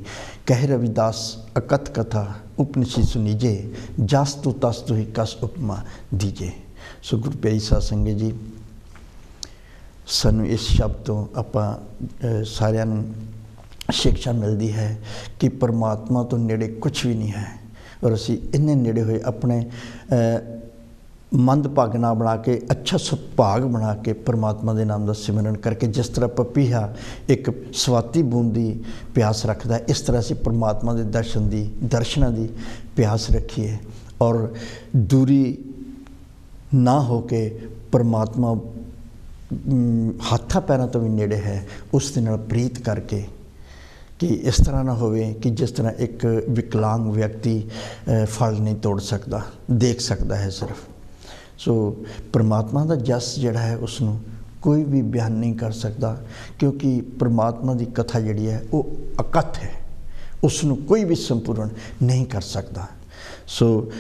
कह रविदास अकथ कथा उपनिषद सुनीजे, जस तू तस तू ही कस उपमा दीजे। सो गुरु प्यारी साध संगत जी, सानू इस शब्द तो आपां सारिਆਂ ਨੂੰ शिक्षा मिलती है कि परमात्मा तो नेड़े कुछ भी नहीं है और असी इन्ने नेड़े हुए अपने मंद भाग ना बना के अच्छा सुभाग बना के परमात्मा के नाम का सिमरन करके, जिस तरह पपीहा एक स्वाति बूंद की प्यास रखता है, इस तरह असी परमात्मा के दर्शनों की प्यास रखिए और दूरी ना हो के परमात्मा हाथा पैरों तो भी नेड़े है उस दे नाल प्रीत करके, कि इस तरह ना होवे कि जिस तरह एक विकलांग व्यक्ति फल नहीं तोड़ सकता, देख सकता है सिर्फ। सो परमात्मा का जस जिहड़ा है उसनूं कोई भी बयान नहीं कर सकता, क्योंकि परमात्मा की कथा जिहड़ी है वो अकथ है, उसनूं कोई भी संपूर्ण नहीं कर सकता। सो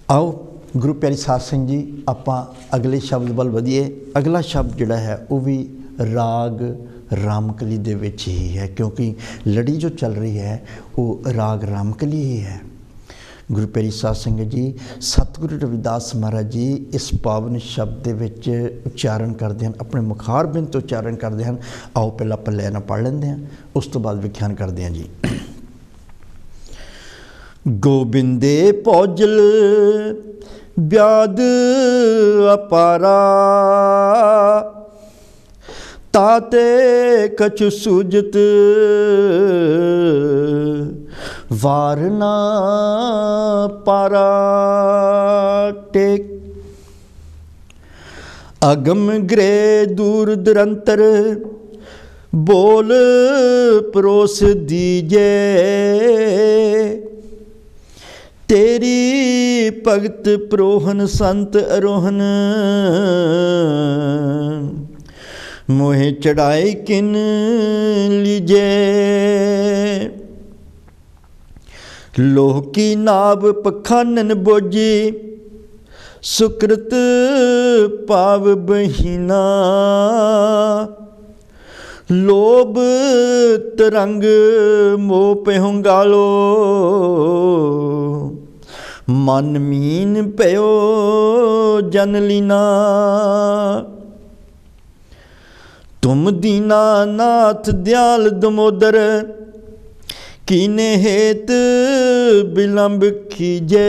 आओ गुरु प्यारी साध संगत जी, आपां अगले शब्द वल वधीए। अगला शब्द जिहड़ा है वो भी राग रामकली दे विच ही है, क्योंकि लड़ी जो चल रही है वो राग रामकली ही है। गुरु प्यारी साध संगत जी, सतगुरु रविदास महाराज जी इस पावन शब्द दे विच उच्चारण करते हैं, अपने मुखार बिंद तो उच्चारण करते हैं। आओ पहला आपां लैना पढ़ लेंदे हैं, उस तो बाद व्याख्यान करते हैं जी। गोबिंदे पौजल ब्याद अपारा, ताते कछु सूझत वार ना पारा। टेक अगम गृह दूर दुरंतर, बोल परोस दीजे। तेरी भगत प्रोहन संत अरोहन, मोहे चढ़ाई किन लीजे। लोह की नाभ पखानन बोझी, सुकृत पाव बहीना। लोभ तरंग मोह पहुंगालो, मन मीन पयो जन लीना। तुम दीना नाथ दयाल दमोदर, कीने हेत विलंब कीजे।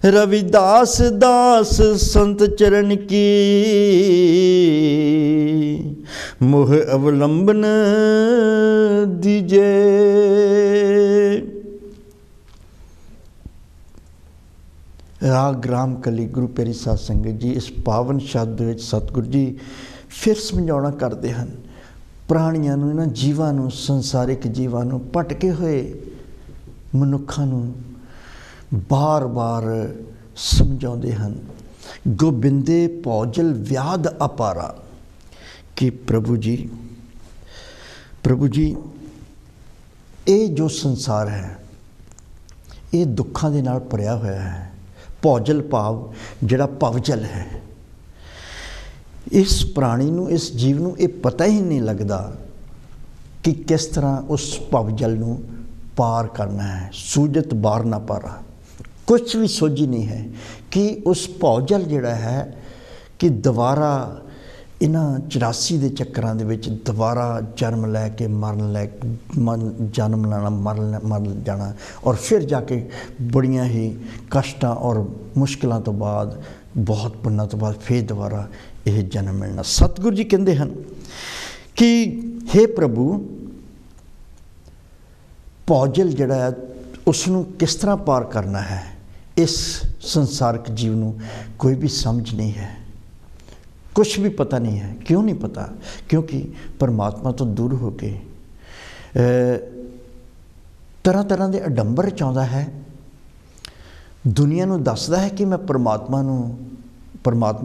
रविदास दास संत चरण की, मोह अवलंबन दीजे। राग रामकली गुरु प्यारी साध संगत जी, इस पावन शब्द विच सतगुरु जी फिर समझाउणा करते हैं प्राणियां नूं, इन्हां जीवां नूं, संसारिक जीवां नूं, भटके हुए मनुखां नूं बार बार समझाउंदे हैं। गोबिंदे पौजल व्याध अपारा, कि प्रभु जी ये जो संसार है ये दुखों के नाल भरिया होया है। पौजल भाव जिहड़ा भवजल है, इस प्राणी नूं, इस जीव नूं ये पता ही नहीं लगता कि किस तरह उस भवजल नूं पार करना है। सूजत बार ना पारा, कुछ भी सोझी नहीं है कि उस भवजल जिहड़ा है कि दोबारा इन्हां 84 दे चक्करां दे विच दोबारा जन्म लैके जन्म लेना, मर जाना, और फिर जाके बड़ियां ही कष्टां और मुश्किलों तो बाद, बहुत पुण्य तो बाद फिर दोबारा यह जन्म मिलना। सतगुरु जी कहते हैं कि हे प्रभु, भौजल जिहड़ा है उसनूं किस तरह पार करना है, इस संसारिक जीव नूं कोई भी समझ नहीं है, कुछ भी पता नहीं है। क्यों नहीं पता? क्योंकि परमात्मा तो दूर हो के तरह तरह के अडंबर चाहता है, दुनिया नूं दसदा है कि मैं परमात्मा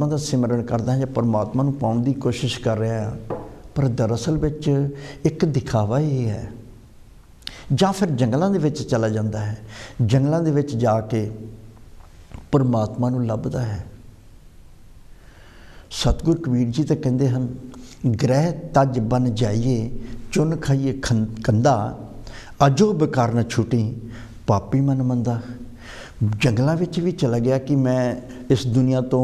का सिमरन करदा या परमात्मा नूं पाउण दी कोशिश कर रहा हाँ, पर दरअसल विच एक दिखावा ही है। जां फिर जंगलों दे विच चला जाता है, जंगलों दे विच जाके परमात्मा नूं लभदा है। सतगुर कबीर जी तो कहते हैं, ग्रह तज बन जाइए, चुन खाइए कंधा, अजो बेकार न छुटी, पापी मन मंदा। जंगलों में भी चला गया कि मैं इस दुनिया तो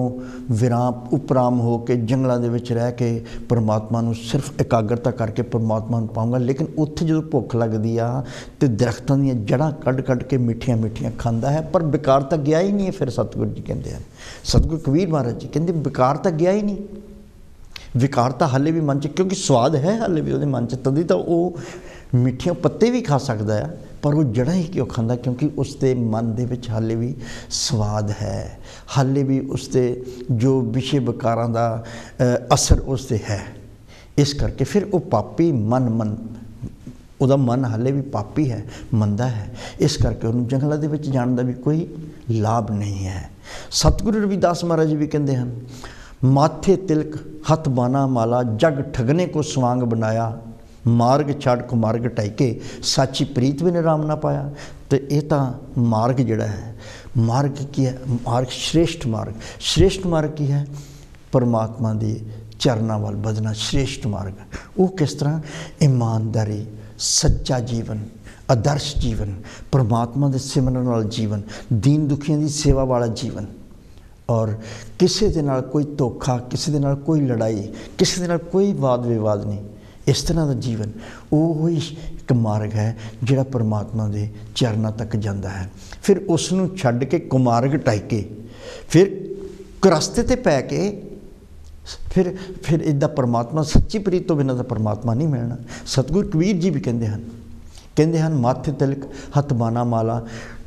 विराम उपराम हो के जंगलों के विच रह के परमात्मा नूं सिर्फ एकाग्रता करके परमात्मा नूं पाऊँगा। लेकिन उत्थे जो भुख लगती आ तो दरख्तों दी जड़ां कढ़ के मिठियां मिठियां खांदा है, पर बेकार तो गया ही नहीं है। फिर सतगुरु जी कहते हैं, सतगुरु कबीर महाराज जी कहते बेकार तो गया ही नहीं, विकार तो हाले भी मन च, क्योंकि स्वाद है हाले भी वो मन च, तभी तो वो मिठियां पत्ते भी खा सकता है, पर वो जड़ा ही क्यों खांदा? क्योंकि उसके मन दे विच हाले भी स्वाद है, हाले भी उसके जो विषय विकारां दा असर उसते है। इस करके फिर वो पापी मन उहदा मन हाले भी पापी है, मंदा है। इस करके उन्होंने जंगलों के जाने का भी कोई लाभ नहीं है। सतगुरु रविदास महाराज जी भी कहते हैं, माथे तिलक हथ बाना माला, जग ठगने को स्वांग बनाया, मार्ग छाड़ को मार्ग टाइके, साची प्रीत भी निराम ना पाया। तो ये तो मार्ग जिहड़ा है, मार्ग की है, मार्ग श्रेष्ठ मार्ग की है, परमात्मा दी चरनां वाल बधना श्रेष्ठ मार्ग। वो किस तरह? ईमानदारी, सच्चा जीवन, आदर्श जीवन, परमात्मा दे सिमरन वाला जीवन, दीन दुखियां दी सेवा वाला जीवन, और किसी दे नाल कोई धोखा, किसी दे नाल कोई लड़ाई, किसी दे नाल कोई वाद विवाद नहीं, इस तरह का जीवन। वो ही एक मार्ग है जिहड़ा परमात्मा दे चरनां तक जाता है। फिर उसनूं छड्ड के कुमार्ग टाइके, फिर रस्ते ते पै के फिर इदा परमात्मा, सच्ची प्रीत तो बिना तो परमात्मा नहीं मिलना। सतगुरु कबीर जी भी कहते हैं माथे तिलक हथ बाना माला,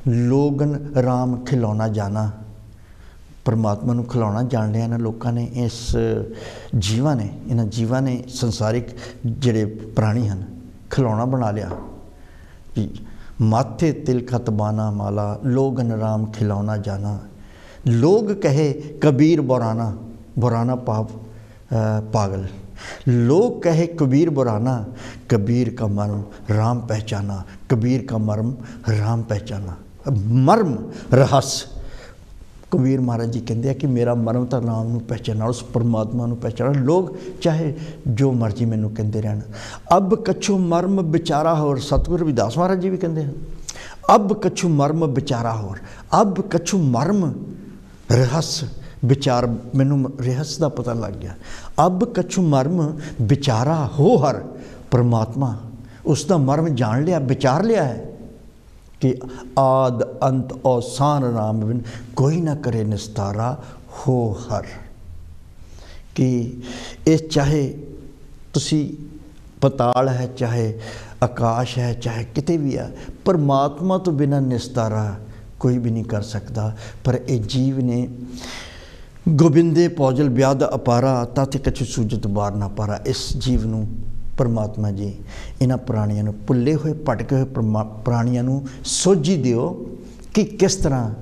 लोगन राम खिलौना जाना। परमात्मा नूं खिलौना जान लिया इन्हां लोकां ने, इस जीवां ने, इन्हां जीवां ने संसारिक जिहड़े प्राणी हैं खिलौना बना लिया। माथे तिलक हथ बाना माला, लोगन राम खिलौना जाना। लोग कहे कबीर बुराना पागल, लोग कहे कबीर बुराना, कबीर का मर्म राम पहचाना, कबीर का मर्म राम पहचाना। मर्म रहस्य कबीर महाराज जी कहते हैं कि मेरा मर्म तो राम नूं पहचाना, उस परमात्मा नूं पहचाना। लोग चाहे जो मर्जी मैनू कहते रहन, अब कछु मर्म विचारा होर। सतगुरु रविदास महाराज जी भी कहते हैं अब कछु मर्म विचारा होर, अब कछु मर्म रहस्य विचार, मैनू रहस्य का पता लग गया। अब कछु मर्म विचारा हो हर, परमात्मा उसका मर्म जान लिया, विचार लिया है कि आद अंत अवसान राम बिन कोई ना करे निस्तारा हो हर। कि ये चाहे तुसी पताल है, चाहे आकाश है, चाहे किते भी है, परमात्मा तो बिना निस्तारा कोई भी नहीं कर सकता। पर ये जीव ने गोबिंदे पौजल ब्याद अपारा, ताते कछु सूजत बार ना पारा। इस जीव नूं परमात्मा जी इन्हां प्राणियां नूं, भुल्ले हुए भटके हुए प्राणियां नूं सोझी दिओ कि किस तरह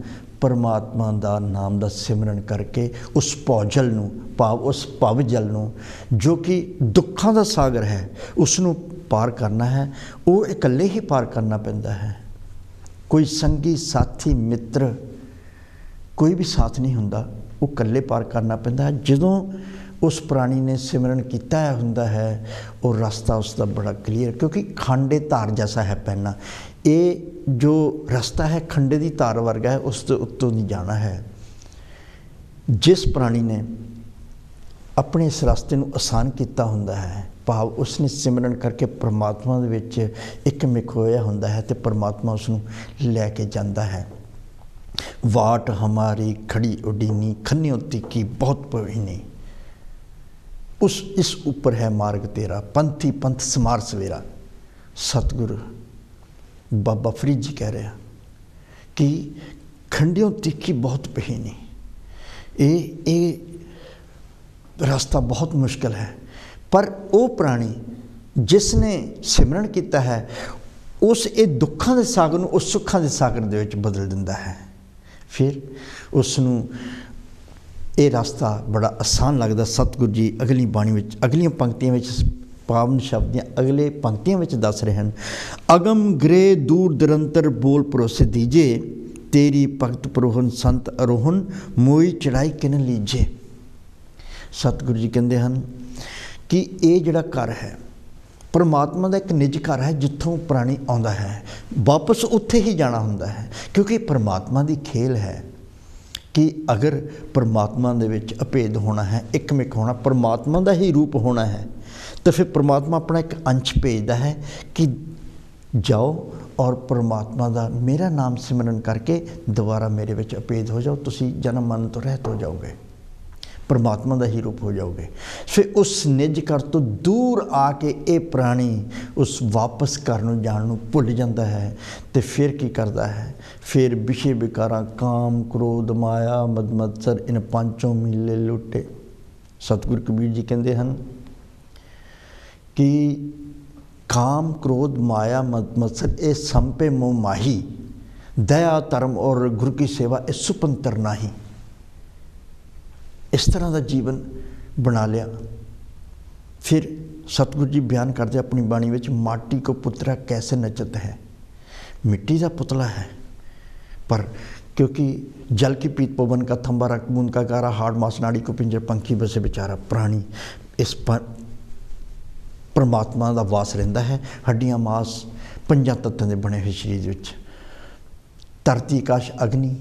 परमात्मा दा नाम दा सिमरन करके उस भौजल नूं, भाव उस भव जल नूं जो कि दुखां दा सागर है, उसनूं पार करना है। वो इकल्ले ही पार करना पैंदा है, कोई संगी साथी मित्र कोई भी साथ नहीं हुंदा, वो कल्ले पार करना पैंदा है। जदों उस प्राणी ने सिमरन किया हुंदा है, और रास्ता उसका बड़ा क्लीयर, क्योंकि खांडे धार जैसा है पहना। ये जो रास्ता है खंडे की धार वर्गा है, उस उत्तों नहीं जाना है। जिस प्राणी ने अपने इस रास्ते को आसान किया हुंदा है, भाव उसने सिमरन करके परमात्मा दे विच एकमिक होया हुंदा है, तो परमात्मा उसनूं लैके जांदा है। वाट हमारी खड़ी उडीनी, खन्नियों तिकी बहुत पवीनी, उस इस ऊपर है मार्ग तेरा, पंथी पंथ समार सवेरा। सतगुरु बाबा फरीद जी कह रहे हैं कि खंडियों तिखी बहुत पहीनी, ये रास्ता बहुत मुश्किल है। पर वो प्राणी जिसने सिमरन किया है, उस ये दुखों के सागर नूं उस सुखों के सागर दे विच बदल दिंदा है। फिर उसनूं ये रास्ता बड़ा आसान लगता। सतगुरु जी अगली बाणी में, अगलियां पंक्तियां में, पावन शब्दियाँ अगले पंक्तियां में दस रहे हैं। अगम ग्रे दूर निरंतर बोल परोसे दीजे, तेरी भगत परोहन संत अरोहन, मोई चढ़ाई किन लीजे। सतगुरु जी कहते हैं कि ये जिहड़ा घर है परमात्मा का एक निज घर है, जिथों प्राणी आउंदा है वापस उत्थे ही जाना हुंदा है, क्योंकि परमात्मा की खेल है कि अगर परमात्मा दे विच अभेद होना है, एकमिक होना, परमात्मा का ही रूप होना है, तो फिर परमात्मा अपना एक अंश भेजता है कि जाओ और परमात्मा का मेरा नाम सिमरन करके दोबारा मेरे विच अभेद हो जाओ, तुसी जन्म मरण तो रहत हो जाओगे, परमात्मा का ही रूप हो जाओगे। फिर उस निज घर तो दूर आके ये प्राणी उस वापस घर नूं जाण नूं भुल जाता है। तो फिर की करता है, फिर विषय विकारां काम क्रोध माया मद मत्सर इन पांचों मीले लुटे। सतगुरु कबीर जी कहते हैं कि काम क्रोध माया मद मत्सर ये संपे मोह माही, दया धर्म और गुरु की सेवा ये सुपंतर नाही। ये इस तरह का जीवन बना लिया। फिर सतगुरु जी बयान करते अपनी बाणी में, माटी को पुतला कैसे नचत है, मिट्टी का पुतला है, पर क्योंकि जल की पीत पवन का थंबा रक्त बूंद का गारा, हाड़ मांस नाड़ी को पिंजर पंखी बसे बेचारा प्राणी, इस परमात्मा का वास रहिंदा है। हड्डियां मांस पंजां तत्तां दे बने हुए शरीर विच, धरती आकाश अग्नि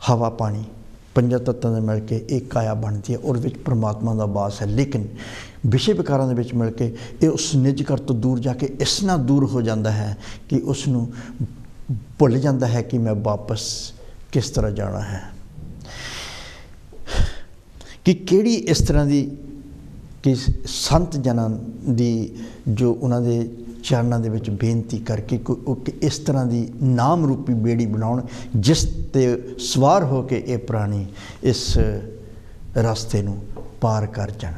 हवा पानी पंजां तत्तां दे मिल के एक काया बनती है, और विच परमात्मा का वास है। लेकिन विषय विकारां दे विच मिल के ये उस निज घर तो दूर जाके इस ना दूर हो जाता है कि उसनूं भुल जाता है कि मैं वापस किस तरह जाना है, कि केड़ी इस तरह की कि संत जनां दी जो उन्होंने चरणों दे विच बेनती करके कि इस तरह की नाम रूपी बेड़ी बनाउण जिस ते सवार हो के ये प्राणी इस रास्ते नूं पार कर जाण।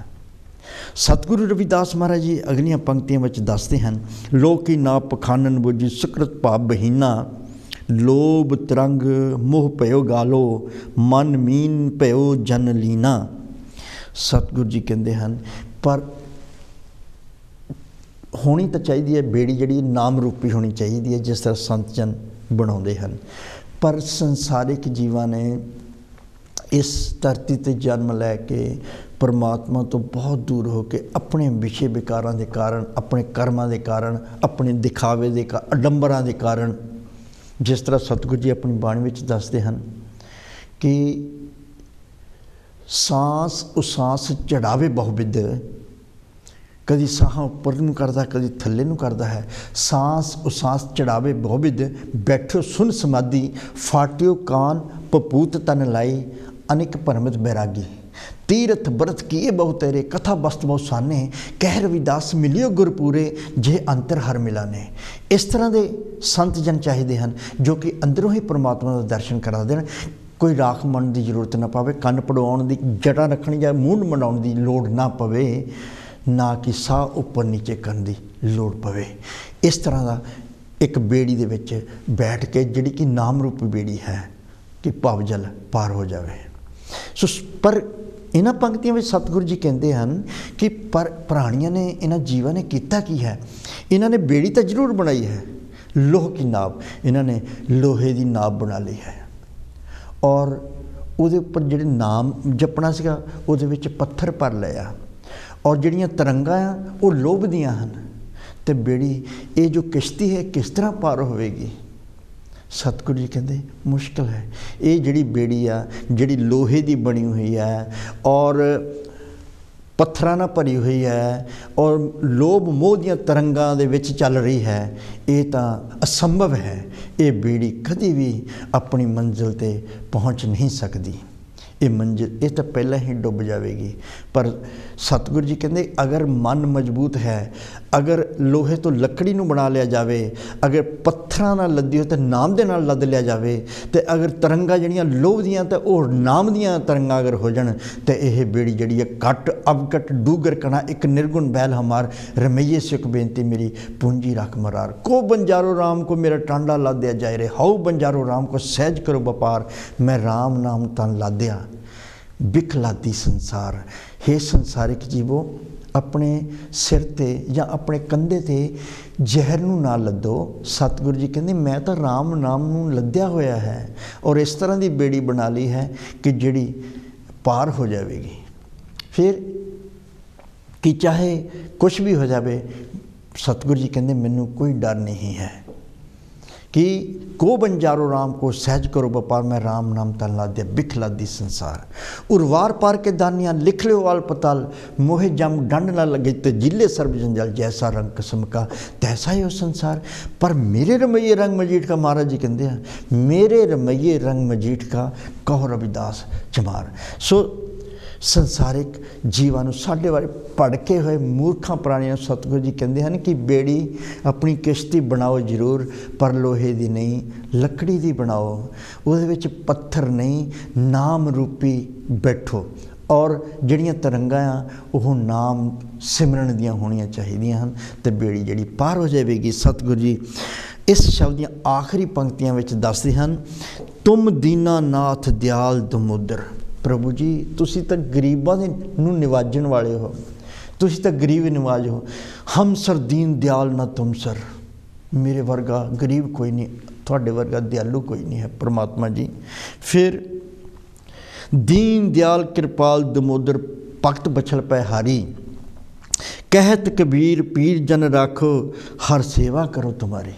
सतगुरु रविदास महाराज जी अगलियां पंक्तियां विच दसदे हन, लोकी ना पखानन बुझी सुकृत भाव बहीना, लोभ तरंग मोह पयो गालो, मन मीन पयो जन लीना। सतगुरु जी कहते हैं पर होनी तो चाहिए है बेड़ी जी नाम रूपी होनी चाहिए है, जिस तरह संत जन बनाते हैं, पर संसारिक जीवां ने इस धरती ते जन्म लैके परमात्मा तो बहुत दूर होके अपने विषय विकारां के कारण, अपने कर्मां के कारण, अपने दिखावे के अडंबरां के कारण, जिस तरह सतगुरु जी अपनी बाणी में दसते हैं कि सांस उसांस चढ़ावे बहुविध, कभी साह उपर नूं करदा कभी थल्ले नूं करदा है, सांस उसांस चढ़ावे बहुविध, बैठो सुन समाधि, फाटियो कान पपूत तन लाई, अनेक परमत बैरागी, तीरथ व्रत किए बहु तेरे, कथा बस्त बहु साने, कह रविदास मिलियो गुरपूरे, जे अंतर हर मिलाने। इस तरह के संत जन चाहिए हैं जो कि अंदरों ही परमात्मा का दर्शन करा देन, कोई राख मन की जरूरत ना पवे, कन्न पड़वाउण की जटा रखनी या मूंड मनाउण की लोड़ ना पवे, ना कि साह उपर नीचे करने की लोड़ पवे। इस तरह का एक बेड़ी दे विच बैठ के जिहड़ी कि नाम रूपी बेड़ी है कि भवजल पार हो जाए। सो पर इन्हां पंक्तियों में सतगुरु जी कहते हैं कि पर प्राणियों ने इन्हां जीवां ने किया की है, इन्होंने बेड़ी तो जरूर बनाई है, लोह की नाव, इन्होंने लोहे की नाव बना ली है, और उहदे उपर जिहड़े नाम जपना सीगा उहदे विच पत्थर भर लिया, और जिहड़ियां तरंगां आ वो लोभ दियां हन, ते बेड़ी ये जो किश्ती है किस तरह पार होएगी। सतगुरु जी कहते मुश्किल है, ये जिहड़ी बेड़ी आ जिहड़ी लोहे की बनी हुई है और पत्थरां नाल भरी हुई है और लोभ मोह दीयां तरंगां दे विच चल रही है, ये तां असंभव है, ये बेड़ी कभी भी अपनी मंजिल ते पहुँच नहीं सकती, ये मंजिल ये तो पहले ही डुब जाएगी। पर सतगुरु जी कहते अगर मन मजबूत है, अगर लोहे तो लकड़ी नूं बना लिया जाए, अगर पत्थरां नाल लदी हो तो नाम दे नाल लद लिया जाए, तो अगर तरंगा जड़ियाँ लोभ दियाँ तो वह नाम दियाँ तरंगा अगर हो जान तो यह बेड़ी जड़ी है कट अवकट डूगर कना एक निर्गुण बैल हमार, रमैये सुख बेनती मेरी पूंजी रख मरार, को बंजारो राम को मेरा टांडा लाद्या जाए रे, हाउ बंजारो राम को सहज करो व्यापार, मैं राम नाम तन लाद्या बिख लादी संसार। हे संसारिक जीवो अपने सिर ते या अपने कंधे ते जहर नूं ना लदो। सतगुरु जी कहते मैं तो राम नाम नूं लद्या होया है और इस तरह की बेड़ी बना ली है कि जिहड़ी पार हो जाएगी। फिर कि चाहे कुछ भी हो जाए, सतगुरु जी कहते मैनू कोई डर नहीं है कि को बंजारो राम को सहज करो व्यापार, मैं राम नाम तन लाद्या बिख लादी संसार। उर्वार पार के दानियाँ लिख लो आल पताल, मोहे जम डंड न लगे तो जिले सर्व जंजाल, जैसा रंग कसम का तैसा ही हो संसार। पर मेरे रमैये रंग मजीठ का, महाराज जी कहते हैं मेरे रमैये रंग मजीठ का कहो रविदास चमार। सो संसारिक जीवां नूं साडे वाले भड़के हुए मूर्खां प्राणियों सतगुरु जी कहते हैं कि बेड़ी अपनी किश्ती बनाओ जरूर, पर लोहे दी नहीं लकड़ी दी बनाओ, उहदे विच पत्थर नहीं नाम रूपी बैठो, और जिहड़ियां तरंगां आ वो नाम सिमरन दियां होणियां चाहिदियां हन ते बेड़ी जिहड़ी पार हो जाएगी। सतगुरु जी इस शब्द दी आखिरी पंक्तियां विच दसदे हन, तुम दीना नाथ दयाल दमोदर। प्रभु जी तुसी तो गरीबां नूं निवाजण वाले हो, तुसी तो गरीब निवाज हो। हम सर दीन दयाल ना तुम सर, मेरे वर्गा गरीब कोई नहीं, थोड़े वर्गा दयालु कोई नहीं है परमात्मा जी। फिर दीन दयाल कृपाल दमोदर भगत बछल पै हारी, कहत कबीर पीर जन राखो, हर सेवा करो तुम्हारी।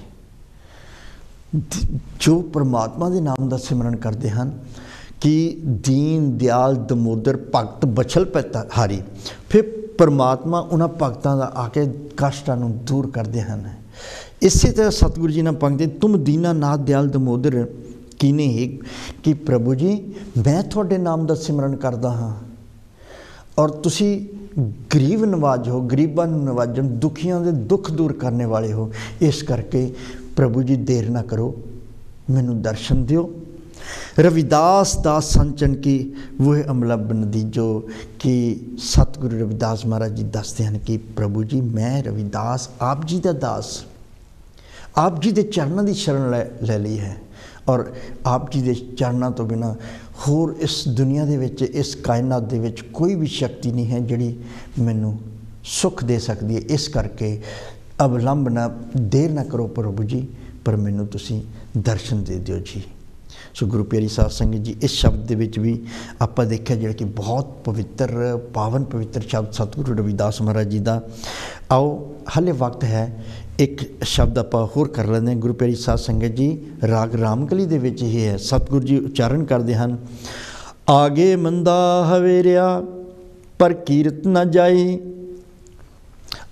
जो परमात्मा के नाम का सिमरन करते हैं कि दीन दयाल दमोदर भगत बछल पै हारी, फिर परमात्मा उन्होंने भगतों का आके कष्टां नूं दूर करते हैं। इसी तरह सतगुरु जी ने पंक्ति तुम दीना नाथ दयाल दमोदर कीने ही, कि प्रभु जी मैं थोड़े नाम का सिमरन करता हाँ और तुसी गरीब नवाज हो, गरीबां नूं नवाजन, दुखियां दे दुख दूर करने वाले हो। इस करके प्रभु जी देर ना करो, मैनू दर्शन दियो। रविदास दास संचन की वह अमलब्ध नदी, जो कि सतगुरु रविदास महाराज जी दसते हैं कि प्रभु जी मैं रविदास आप जी का दास, आप जी के चरणों की शरण ले ली है और आप जी के चरणों तो बिना होर इस दुनिया दे विच, इस कायनात दे विच कोई भी शक्ति नहीं है जिहड़ी मैनू सुख दे सकती है। इस करके अवलंब ना देर ना करो प्रभु जी, पर मैनू तुसी दर्शन दे दिओ जी। सो गुरु प्यारी साध संगत जी, इस शब्द दे विच भी आपां देखिआ जिहड़ा कि बहुत पवित्र पावन पवित्र शब्द सतगुरु रविदास महाराज जी का। आओ हाले वक्त है, एक शब्द आपां होर कर लैंदे। गुरु प्यारी साध संगत जी, राग रामकली दे विच ही है, सतगुरु जी उच्चारण करते हैं, आगे मंदा हवेरिया पर कीरत न जाई,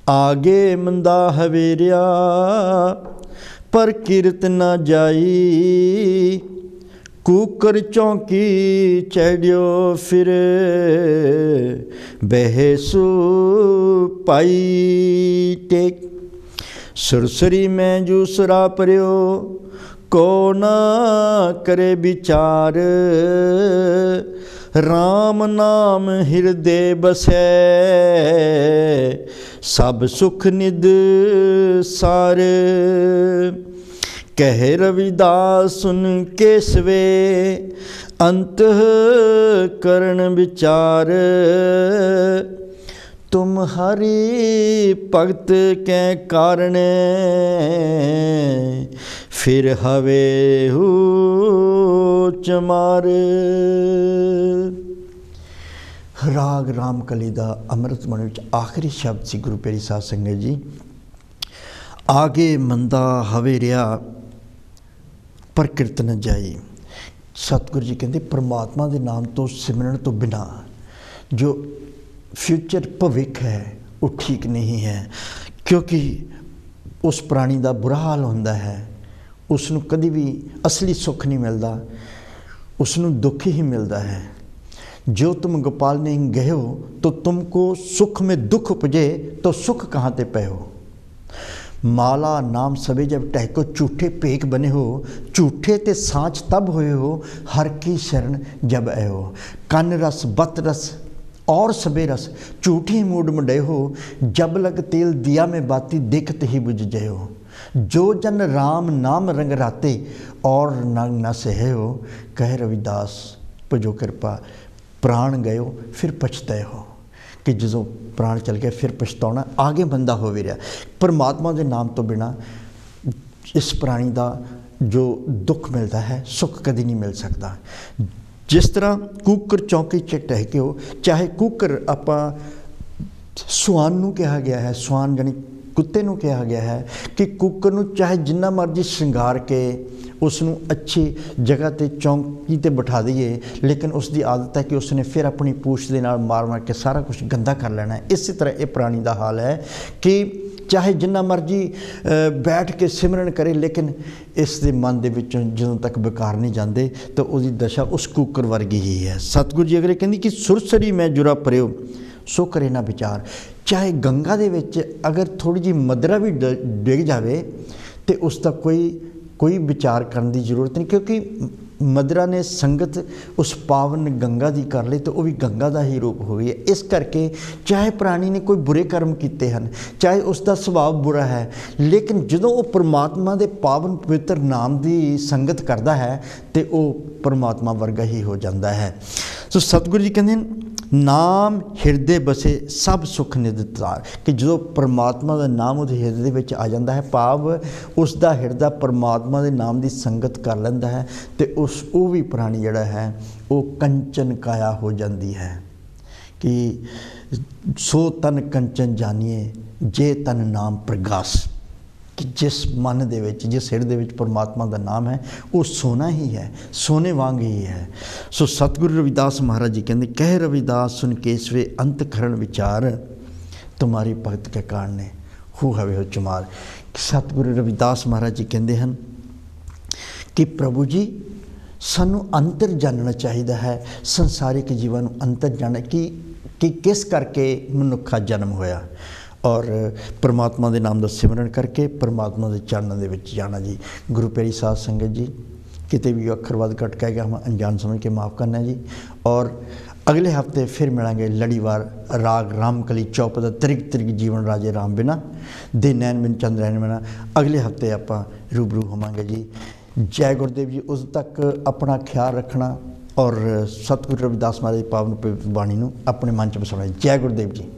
आगे मंदा हवेरिया पर कीरत न जाई, कूकर चौंकी चढ़ियो फिर बहसु पाई टेक, सुरसरी में जूसरा परयो को ना करे विचार, राम नाम हृदय बसै सब सुख निद सार, कहे रविदास सुन केसवे अंत करण विचार, तुम हरि भगत के कारण फिर हवे हु चमार। राग रामकली का अमृतमण विच आखिरी शब्द सी गुरु प्यारी साध संगत जी, आगे मंदा हवेरिया पर किरत न जाई। सतगुरु जी कहते परमात्मा के नाम तो सिमरन तो बिना जो फ्यूचर भविख है वो ठीक नहीं है, क्योंकि उस प्राणी का बुरा हाल होता है, उसनों कभी भी असली सुख नहीं मिलता, उसनों दुख ही मिलता है। जो तुम गोपाल ने गए हो तो तुमको सुख में दुख उपजे तो सुख कहाँ ते पे हो। माला नाम सबे जब टहको झूठे पेक बने हो, झूठे ते सांच तब होए हो, हर की शरण जब आए हो। कन रस बत रस और सबे रस झूठी मूड मुडे हो, जब लग तेल दिया में बाती देखत ही बुझ जाए हो। जो जन राम नाम रंग राते और नंग न सहे हो, कह रविदास भजो कृपा प्राण गयो फिर पछताए हो, कि जो प्राण चल गया फिर पछताना आगे बंदा हो भी रहा। परमात्मा के नाम तो बिना इस प्राणी का जो दुख मिलता है सुख कभी नहीं मिल सकता। जिस तरह कूकर चौंकी च टह के हो, चाहे कूकर आपां सुआन नूं कहा गया है, सुआन यानी कुत्ते नूं कहा गया है कि कुकर नूं चाहे जिन्ना मर्जी श्रृंगार के उसनूं अच्छी जगह ते चौंकी ते बिठा दईए, लेकिन उसकी आदत है कि उसने फिर अपनी पूछ दे नाल मार मार के सारा कुछ गंदा कर लेना है। इसी तरह ये प्राणी का हाल है कि चाहे जिन्ना मर्जी बैठ के सिमरन करे, लेकिन इस दे मन दे विचों जदों तक बेकार नहीं जाते तो उसकी दशा उस कुकर वर्गी ही है। सतगुरु जी अगले कहंदी कि सुरसरी मैं जुरा परयो सो करे ना विचार। चाहे गंगा दे विच अगर थोड़ी जी मदरा भी डिग जाए तो उसका कोई विचार करने की जरूरत नहीं, क्योंकि मदरा ने संगत उस पावन गंगा की कर ली तो वह भी गंगा का ही रूप हो गई है। इस करके चाहे प्राणी ने कोई बुरे कर्म किए हैं, चाहे उसका सुभाव बुरा है, लेकिन जो वो परमात्मा के पावन पवित्र नाम की संगत करता है तो वह परमात्मा वर्गा ही हो जाता है। ਸੋ ਸਤਿਗੁਰੂ ਜੀ ਕਹਿੰਦੇ ਨਾਮ ਹਿਰਦੇ ਬਸੇ ਸਭ ਸੁਖ ਨਿਦਤਾਰ, ਕਿ ਜਦੋਂ ਪਰਮਾਤਮਾ ਦਾ ਨਾਮ ਉਹਦੇ ਹਿਰਦੇ ਦੇ ਵਿੱਚ ਆ ਜਾਂਦਾ ਹੈ, ਭਾਵ ਉਸ ਦਾ ਹਿਰਦਾ ਪਰਮਾਤਮਾ ਦੇ ਨਾਮ ਦੀ ਸੰਗਤ ਕਰ ਲੈਂਦਾ ਹੈ, ਅਤੇ ਉਹ ਵੀ ਪ੍ਰਾਣੀ ਜਿਹੜਾ ਹੈ ਉਹ ਕੰਚਨ ਕਾਇਆ ਹੋ ਜਾਂਦੀ ਹੈ। ਕਿ ਸੋ ਤਨ ਕੰਚਨ ਜਾਨੀਏ ਜੇ ਤਨ ਨਾਮ ਪ੍ਰਗਾਸ, ਕਿ ਜਿਸ ਮਨ ਦੇ ਵਿੱਚ, ਜਿਸ ਹਿਰਦੇ ਵਿੱਚ ਪਰਮਾਤਮਾ ਦਾ ਨਾਮ ਹੈ ਉਹ ਸੋਨਾ ਹੀ ਹੈ, ਸੋਨੇ ਵਾਂਗ ਹੀ ਹੈ। ਸੋ ਸਤਿਗੁਰੂ ਰਵਿਦਾਸ ਮਹਾਰਾਜ ਜੀ ਕਹਿੰਦੇ, ਕਹਿ ਰਵਿਦਾਸ ਸੁਨ ਕੇਸਵੇ ਅੰਤ ਖਰਨ ਵਿਚਾਰ, ਤੁਮਾਰੀ ਭਗਤ ਕੇ ਕਾਰਣੇ ਹੂ ਹਵੇ ਹੋ ਚੁਮਾਰ। ਸਤਿਗੁਰੂ ਰਵਿਦਾਸ ਮਹਾਰਾਜ ਜੀ ਕਹਿੰਦੇ ਹਨ ਕਿ ਪ੍ਰਭੂ ਜੀ ਸਾਨੂੰ ਅੰਤਰ ਜਾਣਨਾ ਚਾਹੀਦਾ ਹੈ, ਸੰਸਾਰਿਕ ਜੀਵਨ ਨੂੰ ਅੰਤਰ ਜਾਣਨਾ ਕਿ ਕਿਸ ਕਰਕੇ ਮਨੁੱਖਾ ਜਨਮ ਹੋਇਆ, ਔਰ ਪਰਮਾਤਮਾ ਦੇ ਨਾਮ ਦਾ ਸਿਮਰਨ ਕਰਕੇ ਪਰਮਾਤਮਾ ਦੇ ਚਰਨਾਂ ਦੇ ਵਿੱਚ ਜਾਣਾ ਜੀ। ਗੁਰੂ ਪਿਆਰੀ ਸਾਧ ਸੰਗਤ ਜੀ, ਕਿਤੇ ਵੀ ਅੱਖਰ ਵੱਧ ਘੱਟ ਕਹਿ ਗਿਆ ਮੈਂ ਅਣਜਾਣ ਸਮਝ ਕੇ ਮਾफ़ ਕਰਨਾ ਜੀ। ਔਰ ਅਗਲੇ ਹਫਤੇ ਫਿਰ ਮਿਲਾਂਗੇ ਲੜੀਵਾਰ ਰਾਗ ਰਾਮਕਲੀ ਚੌਪ ਦਾ ਤ੍ਰਿਗ ਤ੍ਰਿਗ ਜੀਵਨ ਰਾਜੇ ਰਾਮ ਬਿਨਾ ਦੇ ਨੈਣ ਬਿਨ ਚੰਦ ਰਹਿਣ ਬਿਨਾ। ਅਗਲੇ ਹਫਤੇ ਆਪਾਂ ਰੂਬਰੂ ਹੋਵਾਂਗੇ ਜੀ। ਜੈ ਗੁਰਦੇਵ ਜੀ। ਉਸ ਤੱਕ ਆਪਣਾ ਖਿਆਲ ਰੱਖਣਾ ਔਰ ਸਤਿਗੁਰੂ ਰਵਿਦਾਸ ਮਹਾਰਾਜ ਦੀ ਪਾਵਨ ਬਾਣੀ ਨੂੰ ਆਪਣੇ ਮਨ 'ਚ ਵਸਾਉਣਾ। ਜੈ ਗੁਰਦੇਵ ਜੀ।